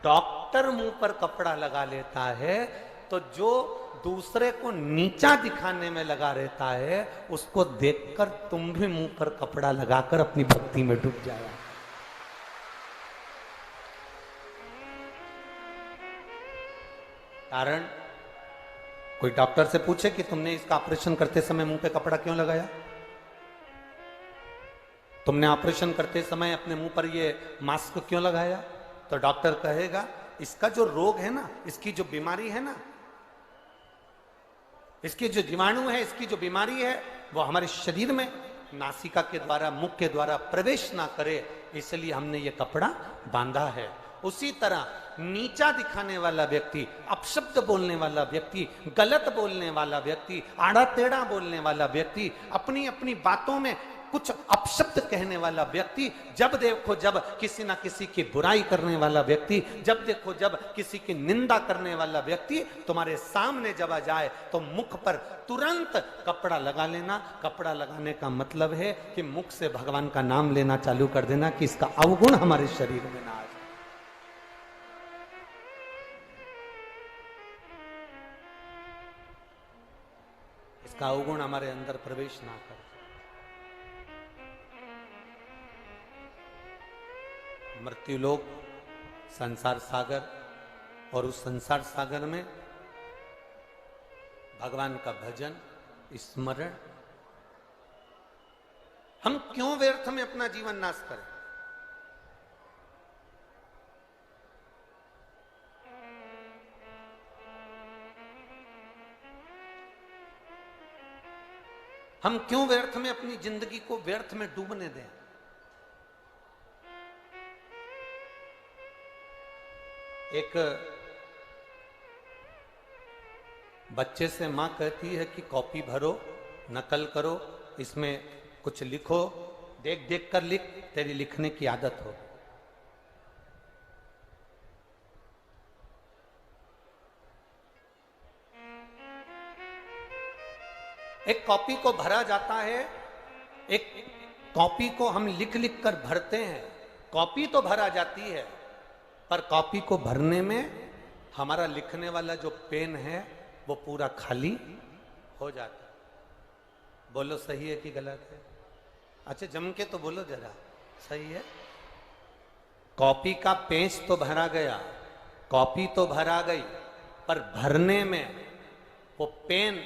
[SPEAKER 1] डॉक्टर मुंह पर कपड़ा लगा लेता है, तो जो दूसरे को नीचा दिखाने में लगा रहता है, उसको देखकर तुम भी मुंह पर कपड़ा लगाकर अपनी भक्ति में डूब जाया। कारण कोई डॉक्टर से पूछे कि तुमने इसका ऑपरेशन करते समय मुंह पे कपड़ा क्यों लगाया? तुमने ऑपरेशन करते समय अपने मुंह पर ये मास्क क्यों लगाया? तो डॉक्टर कहेगा इसका जो रोग है ना, इसकी जो बीमारी है ना, इसकी जो जीवाणु है, इसकी जो बीमारी है, वो हमारे शरीर में नासिका के द्वारा, मुख के द्वारा प्रवेश ना करे, इसलिए हमने ये कपड़ा बांधा है। उसी तरह नीचा दिखाने वाला व्यक्ति, अपशब्द बोलने वाला व्यक्ति, गलत बोलने वाला व्यक्ति, आड़ा टेढ़ा बोलने वाला व्यक्ति, अपनी अपनी बातों में कुछ अपशब्द कहने वाला व्यक्ति, जब देखो जब किसी ना किसी की बुराई करने वाला व्यक्ति, जब देखो जब किसी की निंदा करने वाला व्यक्ति तुम्हारे सामने जब आ जाए तो मुख पर तुरंत कपड़ा लगा लेना। कपड़ा लगाने का मतलब है कि मुख से भगवान का नाम लेना चालू कर देना कि इसका अवगुण हमारे शरीर में ना आ जाए। इसका अवगुण हमारे अंदर प्रवेश ना करे। मृत्युलोक, संसार सागर, और उस संसार सागर में भगवान का भजन, स्मरण। हम क्यों व्यर्थ में अपना जीवन नाश करें? हम क्यों व्यर्थ में अपनी जिंदगी को व्यर्थ में डूबने दें? एक बच्चे से मां कहती है कि कॉपी भरो, नकल करो, इसमें कुछ लिखो, देख देख कर लिख, तेरी लिखने की आदत हो। एक कॉपी को भरा जाता है, एक कॉपी को हम लिख लिख कर भरते हैं। कॉपी तो भरा जाती है, पर कॉपी को भरने में हमारा लिखने वाला जो पेन है वो पूरा खाली हो जाता है। बोलो सही है कि गलत है? अच्छा जम के तो बोलो जरा, सही है? कॉपी का पेज तो भरा गया, कॉपी तो भरा गई, पर भरने में वो पेन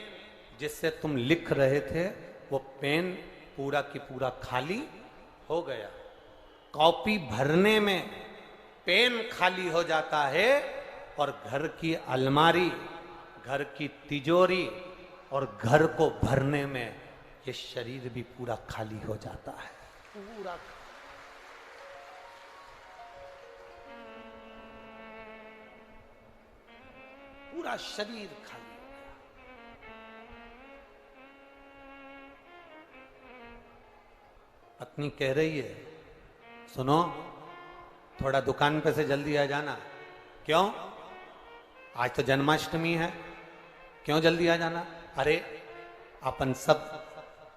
[SPEAKER 1] जिससे तुम लिख रहे थे, वो पेन पूरा की पूरा खाली हो गया। कॉपी भरने में पेन खाली हो जाता है, और घर की अलमारी, घर की तिजोरी और घर को भरने में ये शरीर भी पूरा खाली हो जाता है। पूरा पूरा शरीर खाली हो गया। पत्नी कह रही है, सुनो थोड़ा दुकान पे से जल्दी आ जाना। क्यों? आज तो जन्माष्टमी है, क्यों जल्दी आ जाना? अरे अपन सब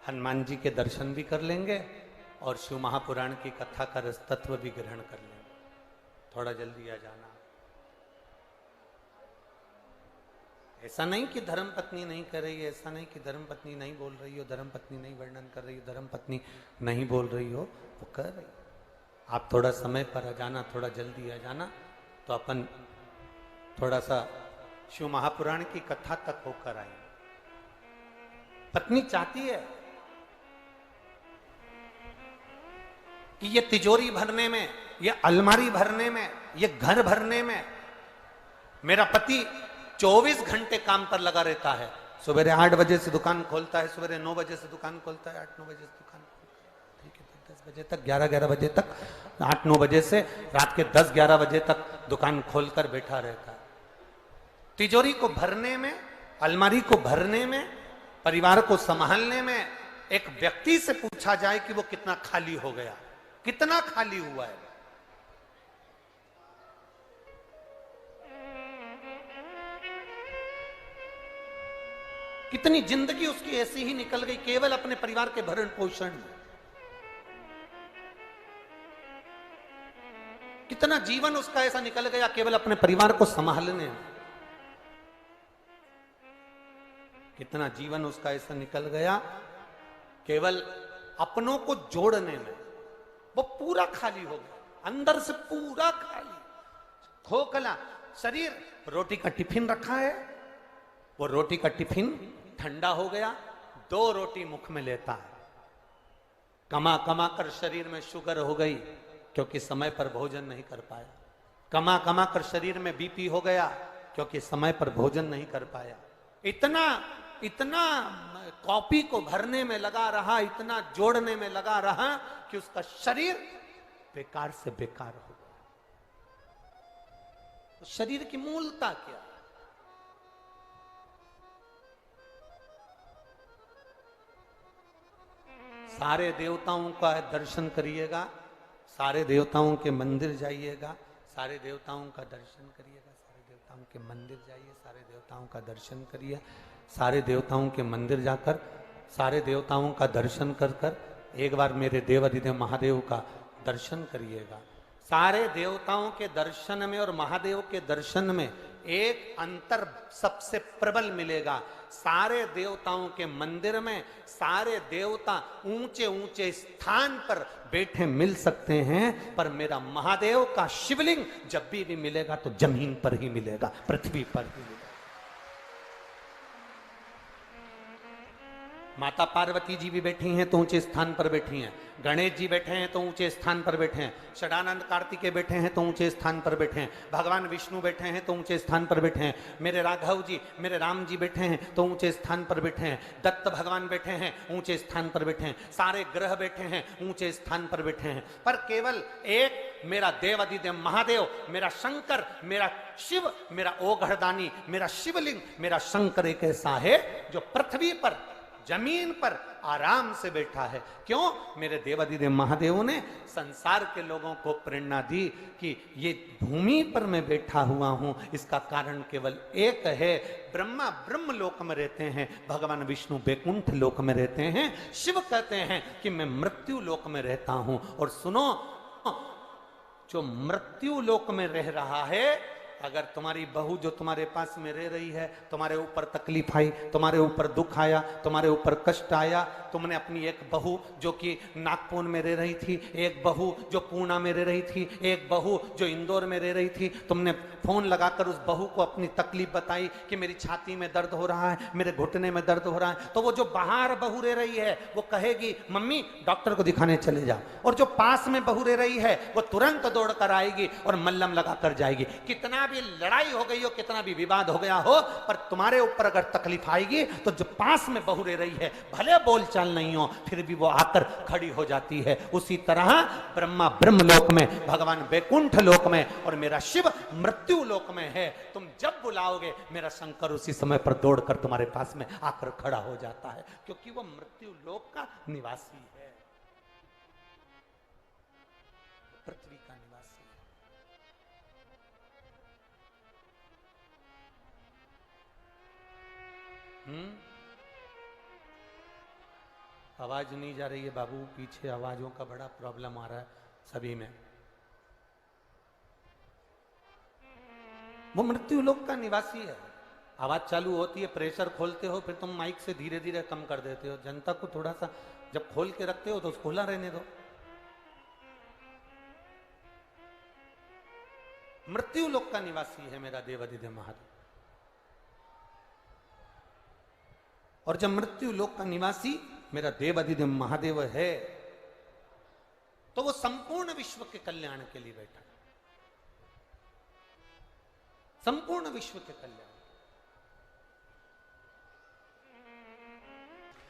[SPEAKER 1] हनुमान जी के दर्शन भी कर लेंगे और शिव महापुराण की कथा का रस तत्व भी ग्रहण कर लेंगे, थोड़ा जल्दी आ जाना। ऐसा नहीं कि धर्म पत्नी नहीं कर रही है, ऐसा नहीं कि धर्म पत्नी नहीं बोल रही हो, धर्म पत्नी नहीं वर्णन कर रही हो, धर्म पत्नी नहीं बोल रही हो, वो कर रही। आप थोड़ा समय पर आ जाना, थोड़ा जल्दी आ जाना, तो अपन थोड़ा सा शिव महापुराण की कथा तक होकर आए। पत्नी चाहती है कि ये तिजोरी भरने में, ये अलमारी भरने में, ये घर भरने में मेरा पति 24 घंटे काम पर लगा रहता है। सवेरे 8 बजे से दुकान खोलता है, सवेरे 9 बजे से दुकान खोलता है, 8-9 बजे से दुकान खोलता है, ठीक है, 10 बजे तक, 11-11 बजे तक, 8-9 बजे से रात के 10-11 बजे तक दुकान खोलकर बैठा रहता है। तिजोरी को भरने में, अलमारी को भरने में, परिवार को संभालने में एक व्यक्ति से पूछा जाए कि वो कितना खाली हो गया, कितना खाली हुआ है। कितनी जिंदगी उसकी ऐसी ही निकल गई केवल अपने परिवार के भरण पोषण में। कितना जीवन उसका ऐसा निकल गया केवल अपने परिवार को संभालने में। कितना जीवन उसका ऐसा निकल गया केवल अपनों को जोड़ने में। वो पूरा खाली हो गया, अंदर से पूरा खाली, खोखला शरीर। रोटी का टिफिन रखा है, वो रोटी का टिफिन ठंडा हो गया, 2 रोटी मुख में लेता है। कमा कमा कर शरीर में शुगर हो गई क्योंकि समय पर भोजन नहीं कर पाया। कमा कमा कर शरीर में बीपी हो गया क्योंकि समय पर भोजन नहीं कर पाया। इतना इतना कॉपी को भरने में लगा रहा, इतना जोड़ने में लगा रहा कि उसका शरीर बेकार से बेकार हो गया। तो शरीर की मूलता क्या? सारे देवताओं का दर्शन करिएगा, सारे देवताओं के मंदिर जाइएगा, सारे देवताओं का दर्शन करिएगा, सारे देवताओं के मंदिर जाइए, सारे देवताओं का दर्शन करिए, सारे देवताओं के मंदिर जाकर, सारे देवताओं का दर्शन कर कर एक बार मेरे देवाधिदेव महादेव का दर्शन करिएगा। सारे देवताओं के दर्शन में और महादेव के दर्शन में एक अंतर सबसे प्रबल मिलेगा। सारे देवताओं के मंदिर में सारे देवता ऊंचे ऊंचे स्थान पर बैठे मिल सकते हैं, पर मेरा महादेव का शिवलिंग जब भी मिलेगा तो जमीन पर ही मिलेगा, पृथ्वी पर ही मिलेगा। माता पार्वती जी भी बैठी हैं तो ऊंचे स्थान पर बैठी हैं, गणेश जी बैठे हैं तो ऊंचे स्थान पर बैठे हैं, षडानंद कार्तिकेय बैठे हैं तो ऊंचे स्थान पर बैठे हैं, भगवान विष्णु बैठे हैं तो ऊंचे स्थान पर बैठे हैं, मेरे राघव जी, मेरे राम जी बैठे हैं तो ऊंचे स्थान पर बैठे हैं, दत्त भगवान बैठे हैं ऊंचे स्थान पर बैठे हैं, सारे ग्रह बैठे हैं ऊंचे स्थान पर बैठे हैं, पर केवल एक मेरा देवाधिदेव महादेव, मेरा शंकर, मेरा शिव, मेरा ओघड़दानी, मेरा शिवलिंग, मेरा शंकर एक ऐसा है जो पृथ्वी पर, जमीन पर आराम से बैठा है। क्यों? मेरे देवाधिदेव महादेव ने संसार के लोगों को प्रेरणा दी कि ये भूमि पर मैं बैठा हुआ हूं, इसका कारण केवल एक है। ब्रह्मा ब्रह्म लोक में रहते हैं, भगवान विष्णु बैकुंठ लोक में रहते हैं, शिव कहते हैं कि मैं मृत्यु लोक में रहता हूं। और सुनो, जो मृत्यु लोक में रह रहा है, अगर तुम्हारी बहू जो तुम्हारे पास में रह रही है, तुम्हारे ऊपर तकलीफ आई, तुम्हारे ऊपर दुख आया, तुम्हारे ऊपर कष्ट आया, तुमने अपनी एक बहू जो कि नागपुर में रह रही थी, एक बहू जो पूना में रह रही थी, एक बहू जो इंदौर में रह रही थी, तुमने फोन लगाकर उस बहू को अपनी तकलीफ बताई कि मेरी छाती में दर्द हो रहा है, मेरे घुटने में दर्द हो रहा है, तो वो जो बाहर बहू रह रही है वो कहेगी मम्मी डॉक्टर को दिखाने चले जाओ, और जो पास में बहू रह रही है वो तुरंत दौड़ कर आएगी और मल्लम लगा कर जाएगी। कितना भी लड़ाई हो गई हो, कितना भी विवाद हो गया हो, पर तुम्हारे ऊपर अगर तकलीफ आएगी तो जो पास में बहू रह रही है, भले बोलचाल नहीं हो, फिर भी वो आकर खड़ी हो जाती है। उसी तरह ब्रह्मा ब्रह्म लोक में, भगवान बैकुंठ लोक में, और मेरा शिव मृत्यु लोक में है। तुम जब बुलाओगे मेरा शंकर उसी समय पर दौड़कर तुम्हारे पास में आकर खड़ा हो जाता है, क्योंकि वो मृत्यु लोक का निवासी है, पृथ्वी का निवासी है। आवाज नहीं जा रही है बाबू, पीछे आवाजों का बड़ा प्रॉब्लम आ रहा है सभी में। वो मृत्यु लोक का निवासी है। आवाज चालू होती है, प्रेशर खोलते हो, फिर तुम माइक से धीरे धीरे कम कर देते हो। जनता को थोड़ा सा जब खोल के रखते हो तो खोला रहने दो। मृत्यु लोक का निवासी है मेरा देवाधिदेव महादेव। और जब मृत्यु लोक का निवासी मेरा देवाधिदेव महादेव है तो वो संपूर्ण विश्व के कल्याण के लिए बैठा है, संपूर्ण विश्व के कल्याण।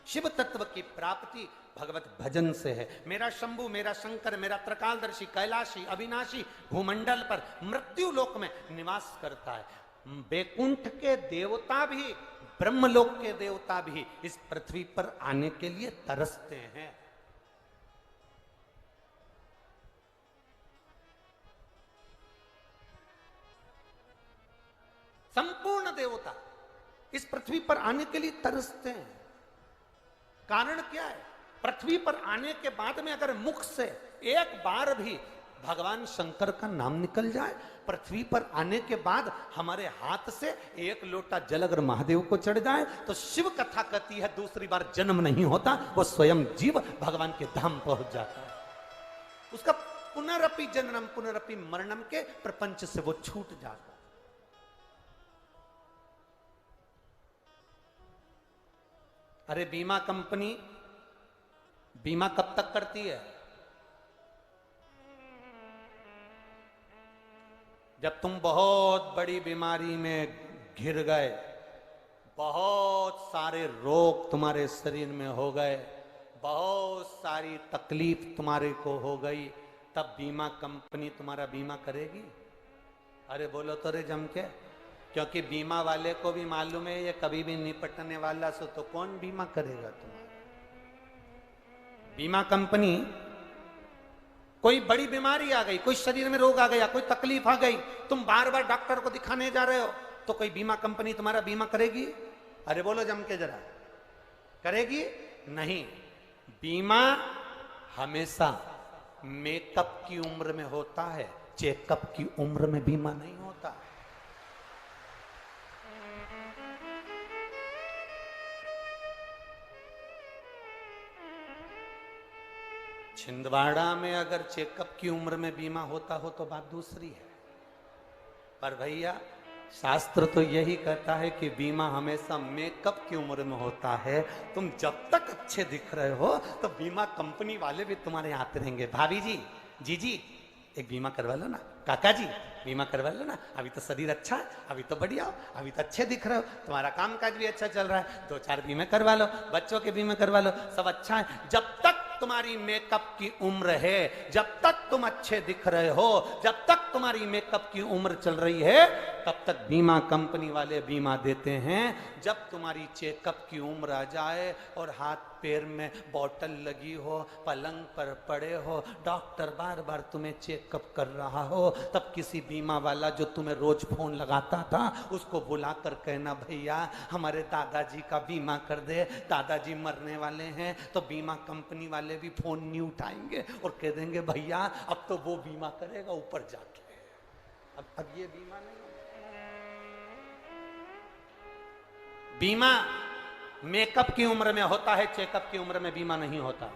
[SPEAKER 1] शिव तत्व की प्राप्ति भगवत भजन से है। मेरा शंभु, मेरा शंकर, मेरा त्रिकालदर्शी, कैलाशी, अविनाशी भूमंडल पर मृत्यु लोक में निवास करता है। बैकुंठ के देवता भी, ब्रह्मलोक के देवता भी इस पृथ्वी पर आने के लिए तरसते हैं। संपूर्ण देवता इस पृथ्वी पर आने के लिए तरसते हैं। कारण क्या है? पृथ्वी पर आने के बाद में अगर मुख से एक बार भी भगवान शंकर का नाम निकल जाए, पृथ्वी पर आने के बाद हमारे हाथ से एक लोटा जल अगर महादेव को चढ़ जाए तो शिव कथा कहती है दूसरी बार जन्म नहीं होता, वो स्वयं जीव भगवान के धाम पहुंच जाता है। उसका पुनरपि जन्म पुनरपि मरणम के प्रपंच से वो छूट जाता है। अरे बीमा कंपनी बीमा कब तक करती है? जब तुम बहुत बड़ी बीमारी में घिर गए, बहुत सारे रोग तुम्हारे शरीर में हो गए, बहुत सारी तकलीफ तुम्हारे को हो गई, तब बीमा कंपनी तुम्हारा बीमा करेगी। अरे बोलो तो रे जम के, क्योंकि बीमा वाले को भी मालूम है ये कभी भी निपटने वाला, सो तो कौन बीमा करेगा तुम्हें? बीमा कंपनी, कोई बड़ी बीमारी आ गई, कोई शरीर में रोग आ गया, कोई तकलीफ आ गई, तुम बार बार डॉक्टर को दिखाने जा रहे हो, तो कोई बीमा कंपनी तुम्हारा बीमा करेगी? अरे बोलो जम के जरा, करेगी? नहीं। बीमा हमेशा मेकअप की उम्र में होता है, चेकअप की उम्र में बीमा नहीं होता। छिंदवाड़ा में अगर चेकअप की उम्र में बीमा होता हो तो बात दूसरी है, पर भैया शास्त्र तो यही कहता है कि बीमा हमेशा मेकअप की उम्र में होता है। तुम जब तक अच्छे दिख रहे हो तो बीमा कंपनी वाले भी तुम्हारे आते रहेंगे। भाभी जी, जीजी, एक बीमा करवा लो ना, काका जी बीमा करवा लो ना, अभी तो शरीर अच्छा है, अभी तो बढ़िया हो, अभी तो अच्छे दिख रहे हो, तुम्हारा कामकाज भी अच्छा चल रहा है, 2-4 बीमे करवा लो, बच्चों के बीमे करवा लो, सब अच्छा है। जब तक तुम्हारी मेकअप की उम्र है, जब तक तुम अच्छे दिख रहे हो, जब तक तुम्हारी मेकअप की उम्र चल रही है, तब तक बीमा कंपनी वाले बीमा देते हैं। जब तुम्हारी चेकअप की उम्र आ जाए और हाथ पैर में बोतल लगी हो, पलंग पर पड़े हो, डॉक्टर बार बार तुम्हें चेकअप कर रहा हो, तब किसी बीमा वाला जो तुम्हें रोज फोन लगाता था उसको बुलाकर कहना, भैया हमारे दादाजी का बीमा कर दे, दादाजी मरने वाले हैं। तो बीमा कंपनी वाले भी फोन नहीं उठाएंगे और कह देंगे, भैया अब तो वो बीमा करेगा ऊपर जाके, अब ये बीमा नहीं। बीमा मेकअप की उम्र में होता है, चेकअप की उम्र में बीमा नहीं होता।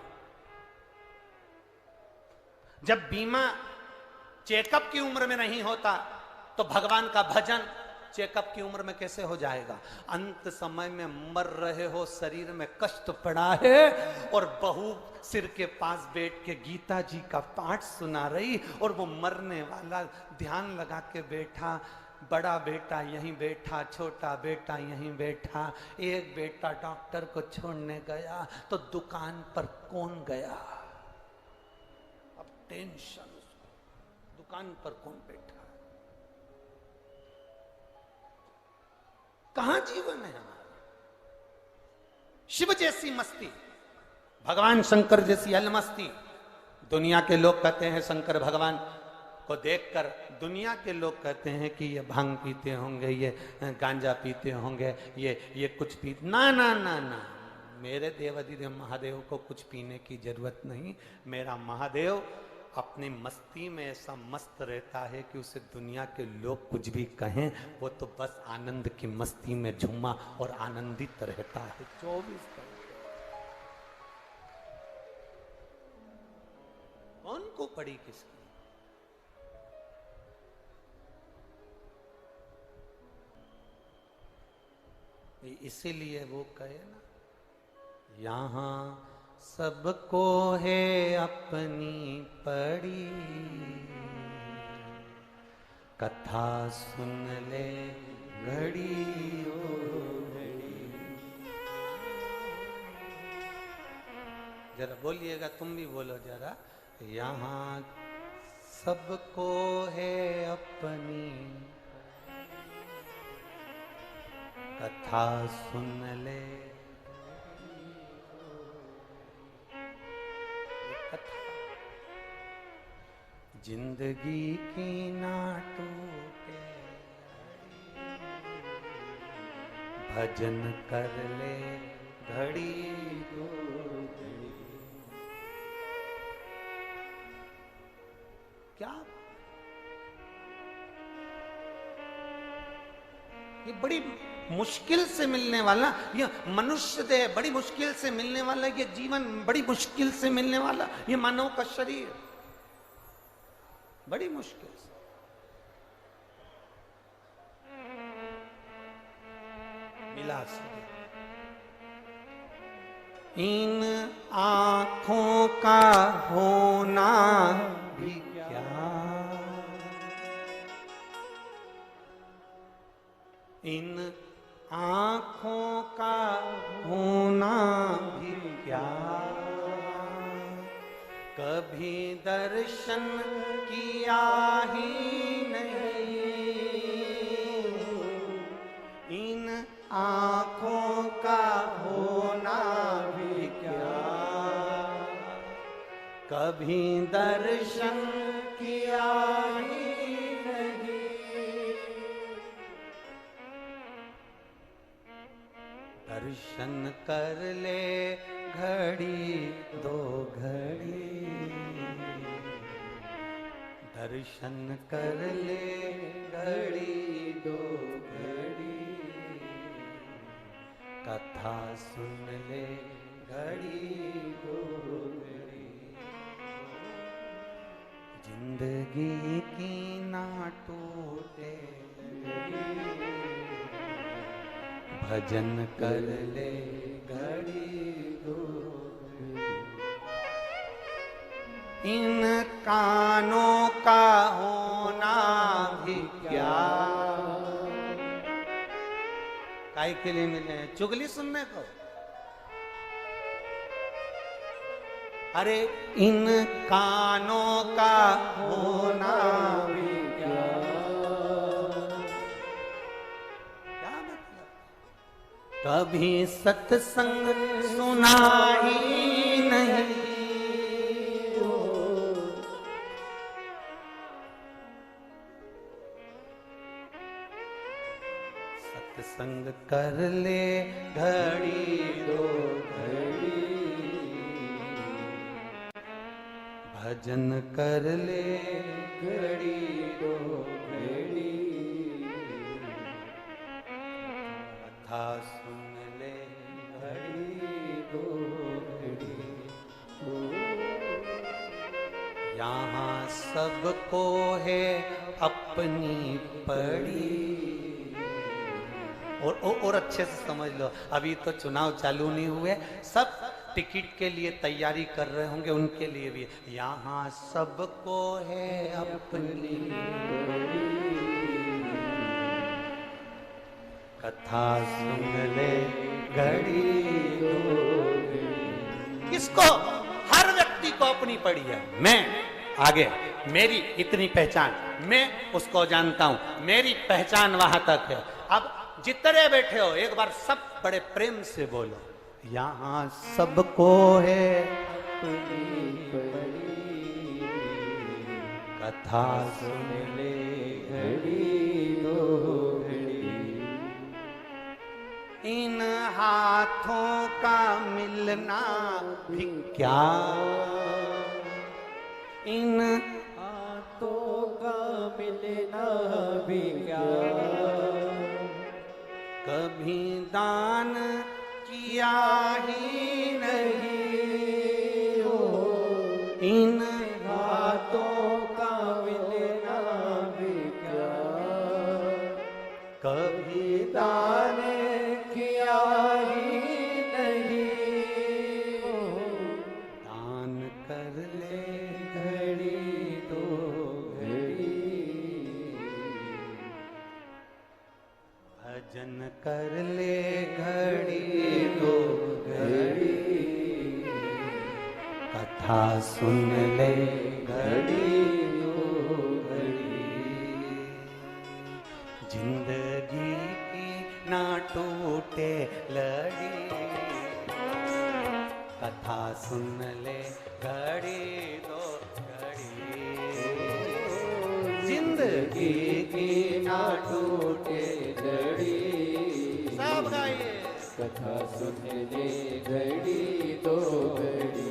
[SPEAKER 1] जब बीमा चेकअप की उम्र में नहीं होता तो भगवान का भजन चेकअप की उम्र में कैसे हो जाएगा? अंत समय में मर रहे हो, शरीर में कष्ट पड़ा है और बहू सिर के पास बैठ के गीता जी का पाठ सुना रही और वो मरने वाला ध्यान लगा के बैठा, बड़ा बेटा यहीं बैठा, छोटा बेटा यहीं बैठा। एक बेटा डॉक्टर को छोड़ने गया तो दुकान पर कौन गया? अब टेंशन, दुकान पर कौन बैठा? कहां जीवन है हमारा? शिव जैसी मस्ती, भगवान शंकर जैसी अलमस्ती। दुनिया के लोग कहते हैं शंकर भगवान को देखकर दुनिया के लोग कहते हैं कि ये भांग पीते होंगे, ये गांजा पीते होंगे, ये कुछ पी, ना ना ना ना, मेरे देवाधिदेव महादेव को कुछ पीने की जरूरत नहीं। मेरा महादेव अपनी मस्ती में ऐसा मस्त रहता है कि उसे दुनिया के लोग कुछ भी कहें, वो तो बस आनंद की मस्ती में झूमा और आनंदित रहता है 24 घंटे। कौन को पड़ी किसकी? इसीलिए वो कहे ना, यहाँ सबको है अपनी पड़ी, कथा सुन ले घड़ी ओ घड़ी। जरा बोलिएगा, तुम भी बोलो जरा, यहाँ सबको है अपनी कथा सुन ले। कथा जिंदगी की ना टूटे, भजन कर ले घड़ी दो घड़ी। क्या ये बड़ी मुश्किल से मिलने वाला, ये मनुष्य देह बड़ी मुश्किल से मिलने वाला, ये जीवन बड़ी मुश्किल से मिलने वाला, ये मानव का शरीर बड़ी मुश्किल से। मिला से इन आंखों का होना भी क्या, इन आंखों का होना भी क्या, कभी दर्शन किया ही नहीं, इन आंखों का होना भी क्या, कभी दर्शन किया ही नहीं। दर्शन कर ले घड़ी दो घड़ी, दर्शन कर ले घड़ी दो घड़ी, कथा सुन ले घड़ी दो घड़ी। जिंदगी की ना टूटे, भजन कर ले घड़ी दो घड़ी। इन कानों का होना भी क्या, काहे के लिए मिले हैं? चुगली सुनने को? अरे इन कानों का होना भी क्या, क्या मतलब? कभी सत्संग सुना ही नहीं, सत्संग कर ले घड़ी दो घड़ी, भजन कर ले घड़ी दो घड़ी, कथा सुन ले घड़ी दो घड़ी। यहाँ सबको है अपनी पड़ी। और अच्छे से समझ लो, अभी तो चुनाव चालू नहीं हुए, सब टिकट के लिए तैयारी कर रहे होंगे, उनके लिए भी यहाँ सबको है अपनी कथा सुन ले घड़ी दो घड़ी। किसको? हर व्यक्ति को अपनी पड़ी है। मैं आगे, मेरी इतनी पहचान, मैं उसको जानता हूं, मेरी पहचान वहां तक है। अब जितने बैठे हो एक बार सब बड़े प्रेम से बोलो, यहाँ सबको है अपनी पड़ी कथा कथा सुन ले
[SPEAKER 2] घड़ी दो घड़ी।
[SPEAKER 1] इन हाथों का मिलना भी क्या, इन
[SPEAKER 2] हाथों का मिलना भी क्या,
[SPEAKER 1] कभी दान किया ही नहीं हो। इन
[SPEAKER 2] हाथों का मिलना भी क्या,
[SPEAKER 1] कभी
[SPEAKER 2] दान किया ही नहीं हो।
[SPEAKER 1] दान कर ले
[SPEAKER 2] घड़ी दो घड़ी,
[SPEAKER 1] भजन कर ले घड़ी दो घड़ी, कथा सुन ले घड़ी दो घड़ी। जिंदगी की ना टूटे लड़ी, कथा सुन ले घड़ी दो घड़ी। जिंदगी की ना टूटे
[SPEAKER 2] घड़ी,
[SPEAKER 1] सब गाइए।
[SPEAKER 2] कथा सुन ले घड़ी दो घड़ी।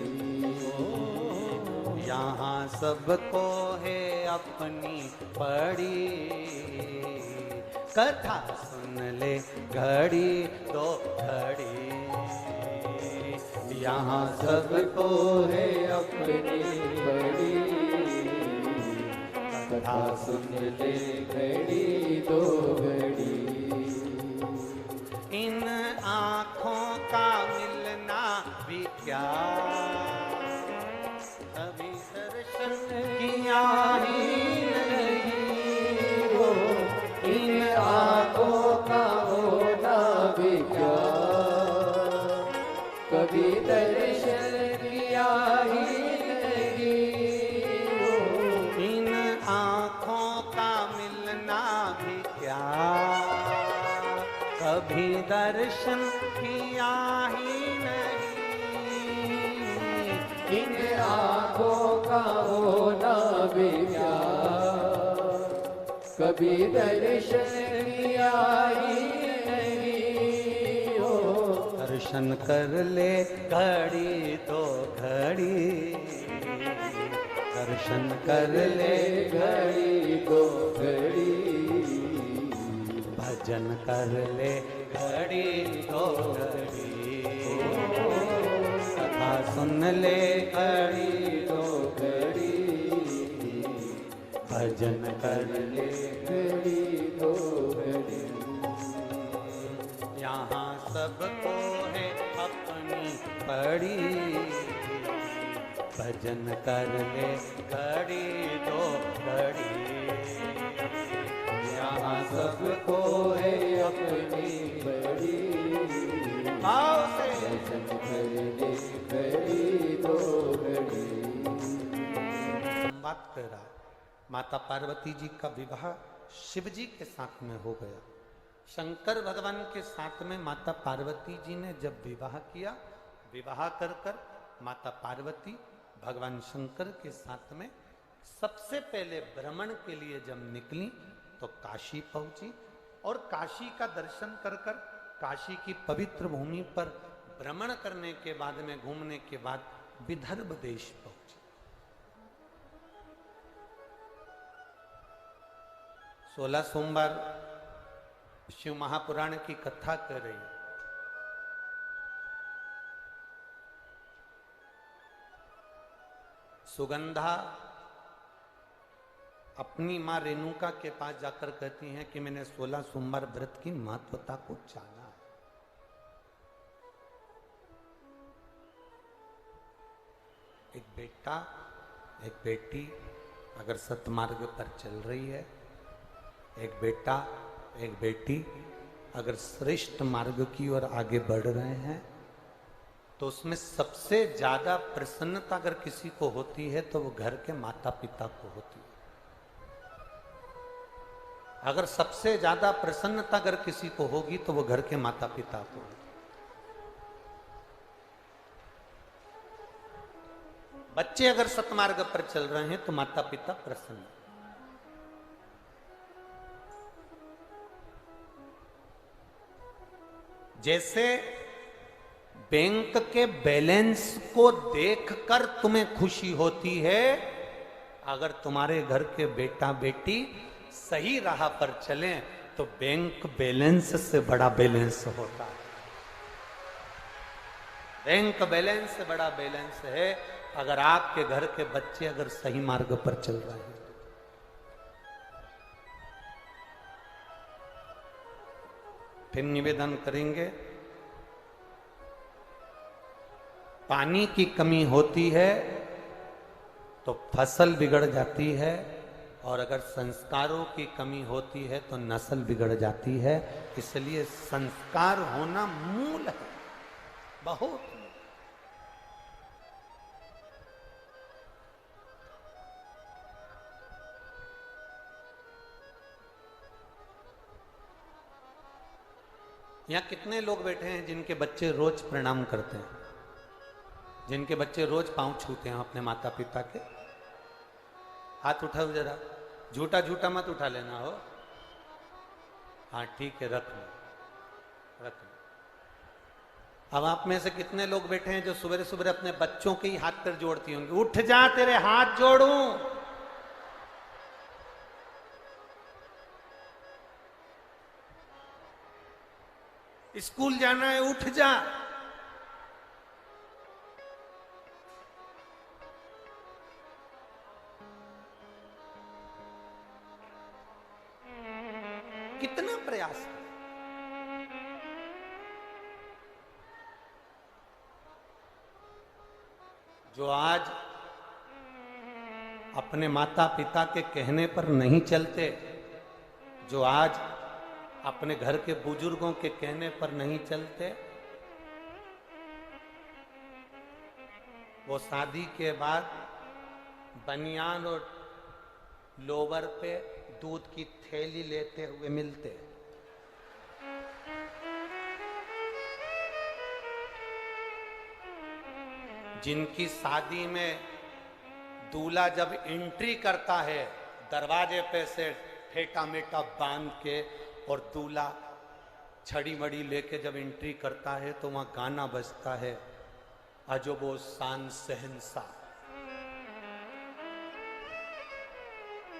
[SPEAKER 1] यहाँ सबको है अपनी पड़ी, कथा सुन ले घड़ी दो घड़ी। यहाँ सबको है
[SPEAKER 2] अपनी बड़ी, कथा सुन ले घड़ी दो घड़ी।
[SPEAKER 1] इन आँखों का मिलना भी क्या, कभी दर्शन किया ही नहीं हो।
[SPEAKER 2] इन आँखों का होना भी क्या, कभी दर्शन किया ही नहीं हो।
[SPEAKER 1] इन आँखों का मिलना भी क्या, कभी दर्शन किया ही नहीं।
[SPEAKER 2] इन आँखों का होना भी क्या, कभी दर्शन किया ही नहीं हो।
[SPEAKER 1] दर्शन कर ले घड़ी दो घड़ी, दर्शन कर ले
[SPEAKER 2] घड़ी दो घड़ी,
[SPEAKER 1] भजन कर ले घड़ी दो घड़ी। कथा सुन ले घड़ी दो घड़ी, भजन कर ले
[SPEAKER 2] घड़ी दो घड़ी।
[SPEAKER 1] यहाँ सबको है अपनी पड़ी, भजन कर ले घड़ी दो घड़ी। यहाँ सबको है अपनी
[SPEAKER 2] बड़ी,
[SPEAKER 1] भाव से
[SPEAKER 2] भजन कर ले घड़ी दो घड़ी।
[SPEAKER 1] बात कर रहा है, माता पार्वती जी का विवाह शिव जी के साथ में हो गया। शंकर भगवान के साथ में माता पार्वती जी ने जब विवाह किया, विवाह कर कर माता पार्वती भगवान शंकर के साथ में सबसे पहले भ्रमण के लिए जब निकली तो काशी पहुंची, और काशी का दर्शन कर कर काशी की पवित्र भूमि पर भ्रमण करने के बाद में, घूमने के बाद विदर्भ देश पहुंची। 16 सोमवार शिव महापुराण की कथा कर रही है। सुगंधा अपनी मां रेणुका के पास जाकर कहती हैं कि मैंने 16 सोमवार व्रत की महत्वता को जाना है। एक बेटा एक बेटी अगर सतमार्ग पर चल रही है, एक बेटा एक बेटी अगर श्रेष्ठ मार्ग की ओर आगे बढ़ रहे हैं, तो उसमें सबसे ज्यादा प्रसन्नता अगर किसी को होती है तो वो घर के माता पिता को होती है। अगर सबसे ज्यादा प्रसन्नता अगर किसी को होगी तो वो घर के माता पिता को होगी। बच्चे अगर सतमार्ग पर चल रहे हैं तो माता पिता प्रसन्न। जैसे बैंक के बैलेंस को देखकर तुम्हें खुशी होती है, अगर तुम्हारे घर के बेटा बेटी सही राह पर चले तो बैंक बैलेंस से बड़ा बैलेंस होता है। बैंक बैलेंस से बड़ा बैलेंस है अगर आपके घर के बच्चे अगर सही मार्ग पर चल रहे हैं। फिर निवेदन करेंगे, पानी की कमी होती है तो फसल बिगड़ जाती है, और अगर संस्कारों की कमी होती है तो नस्ल बिगड़ जाती है। इसलिए संस्कार होना मूल है, बहुत। यहां कितने लोग बैठे हैं जिनके बच्चे रोज प्रणाम करते हैं, जिनके बच्चे रोज पांव छूते हैं अपने माता पिता के? हाथ उठाओ जरा, झूठा झूठा मत उठा लेना हो। हाँ ठीक है, रख लो रख लो। अब आप में से कितने लोग बैठे हैं जो सुबह सुबह अपने बच्चों के ही हाथ पर जोड़ती होंगी, उठ जा तेरे हाथ जोड़ूं। स्कूल जाना है, उठ जा। कितना प्रयास है। जो आज अपने माता पिता के कहने पर नहीं चलते, जो आज अपने घर के बुजुर्गों के कहने पर नहीं चलते, वो शादी के बाद बनियान और लोवर पे दूध की थैली लेते हुए मिलते। जिनकी शादी में दूल्हा जब एंट्री करता है दरवाजे पे से ठेटा मेटा बांध के, और दूल्हा छड़ी मड़ी लेके जब एंट्री करता है तो वहां गाना बजता है, अजबो शान शहंशाह।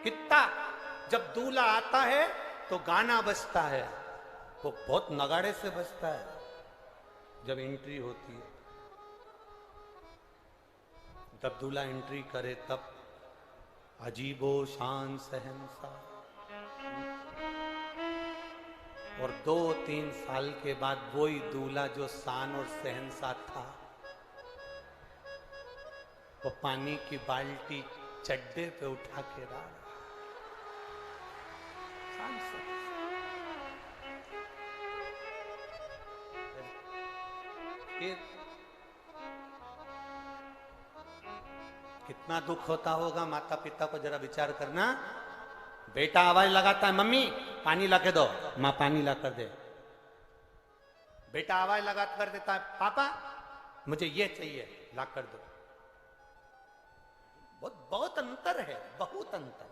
[SPEAKER 1] कितना जब दूल्हा आता है तो गाना बजता है, वो बहुत नगाड़े से बजता है जब एंट्री होती है। जब दूल्हा एंट्री करे तब अजीबो शान शहंशाह। और 2-3 साल के बाद वही दूल्हा जो शान और शहंशाह था, वो पानी की बाल्टी चड्डे पे उठा के रहा। कितना दुख होता होगा माता पिता को, जरा विचार करना। बेटा आवाज लगाता है, मम्मी पानी ला के दो, माँ पानी ला कर दे। बेटा आवाज लगा कर देता है, पापा मुझे ये चाहिए, ला कर दो। बहुत बहुत अंतर है, बहुत अंतर,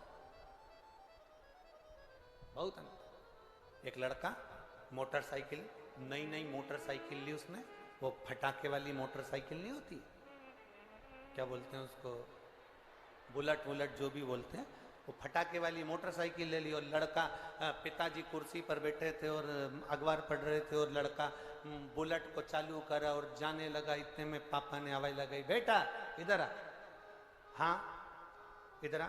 [SPEAKER 1] बहुत अंतर। एक लड़का मोटरसाइकिल, नई नई मोटरसाइकिल ली उसने, वो फटाके वाली मोटरसाइकिल नहीं होती, क्या बोलते हैं उसको, बुलेट वुलेट जो भी बोलते हैं, वो फटाके वाली मोटरसाइकिल ले ली। और लड़का, पिताजी कुर्सी पर बैठे थे और अखबार पढ़ रहे थे, और लड़का बुलेट को चालू करा और जाने लगा। इतने में पापा ने आवाज लगाई, बेटा इधर आ। हाँ इधर आ,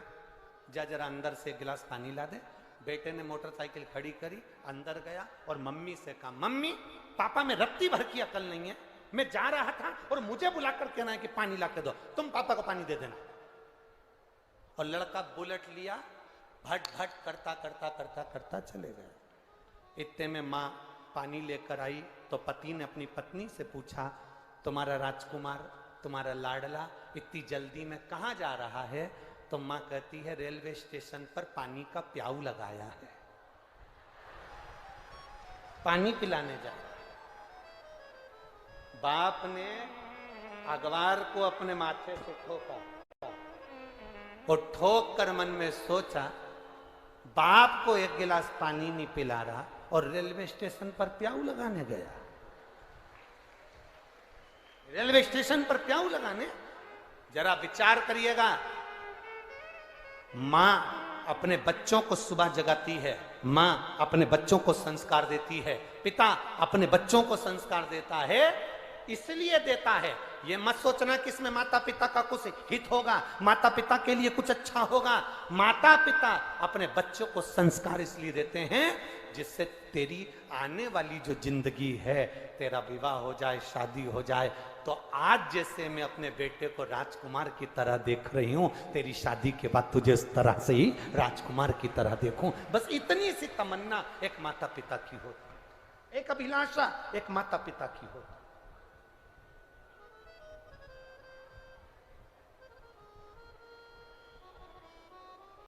[SPEAKER 1] जा जरा अंदर से एक गिलास पानी ला दे। बेटे ने मोटरसाइकिल खड़ी करी, अंदर गया और मम्मी से कहा, मम्मी पापा में रत्ती भर की अकल नहीं है, मैं जा रहा था और मुझे बुलाकर कहना है कि पानी ला के दो, तुम पापा को पानी दे देना। और लड़का बुलेट लिया, भट भट करता करता करता करता चले गए। इतने में माँ पानी लेकर आई तो पति ने अपनी पत्नी से पूछा, तुम्हारा राजकुमार, तुम्हारा लाडला इतनी जल्दी में कहाँ जा रहा है? तो माँ कहती है, रेलवे स्टेशन पर पानी का प्याऊ लगाया है, पानी पिलाने जा। बाप ने अखबार को अपने माथे से ठोका और ठोक कर मन में सोचा, बाप को एक गिलास पानी नहीं पिला रहा और रेलवे स्टेशन पर प्याऊ लगाने गया। रेलवे स्टेशन पर प्याऊ लगाने, जरा विचार करिएगा। मां अपने बच्चों को सुबह जगाती है, मां अपने बच्चों को संस्कार देती है, पिता अपने बच्चों को संस्कार देता है, इसलिए देता है। ये मत सोचना कि इसमें माता पिता का कुछ हित होगा, माता पिता के लिए कुछ अच्छा होगा। माता पिता अपने बच्चों को संस्कार इसलिए देते हैं जिससे तेरी आने वाली जो जिंदगी है, तेरा विवाह हो जाए, शादी हो जाए, तो आज जैसे मैं अपने बेटे को राजकुमार की तरह देख रही हूं, तेरी शादी के बाद तुझे उस तरह से ही राजकुमार की तरह देखूं। बस इतनी सी तमन्ना एक माता पिता की होती है, एक अभिलाषा एक माता पिता की होती है।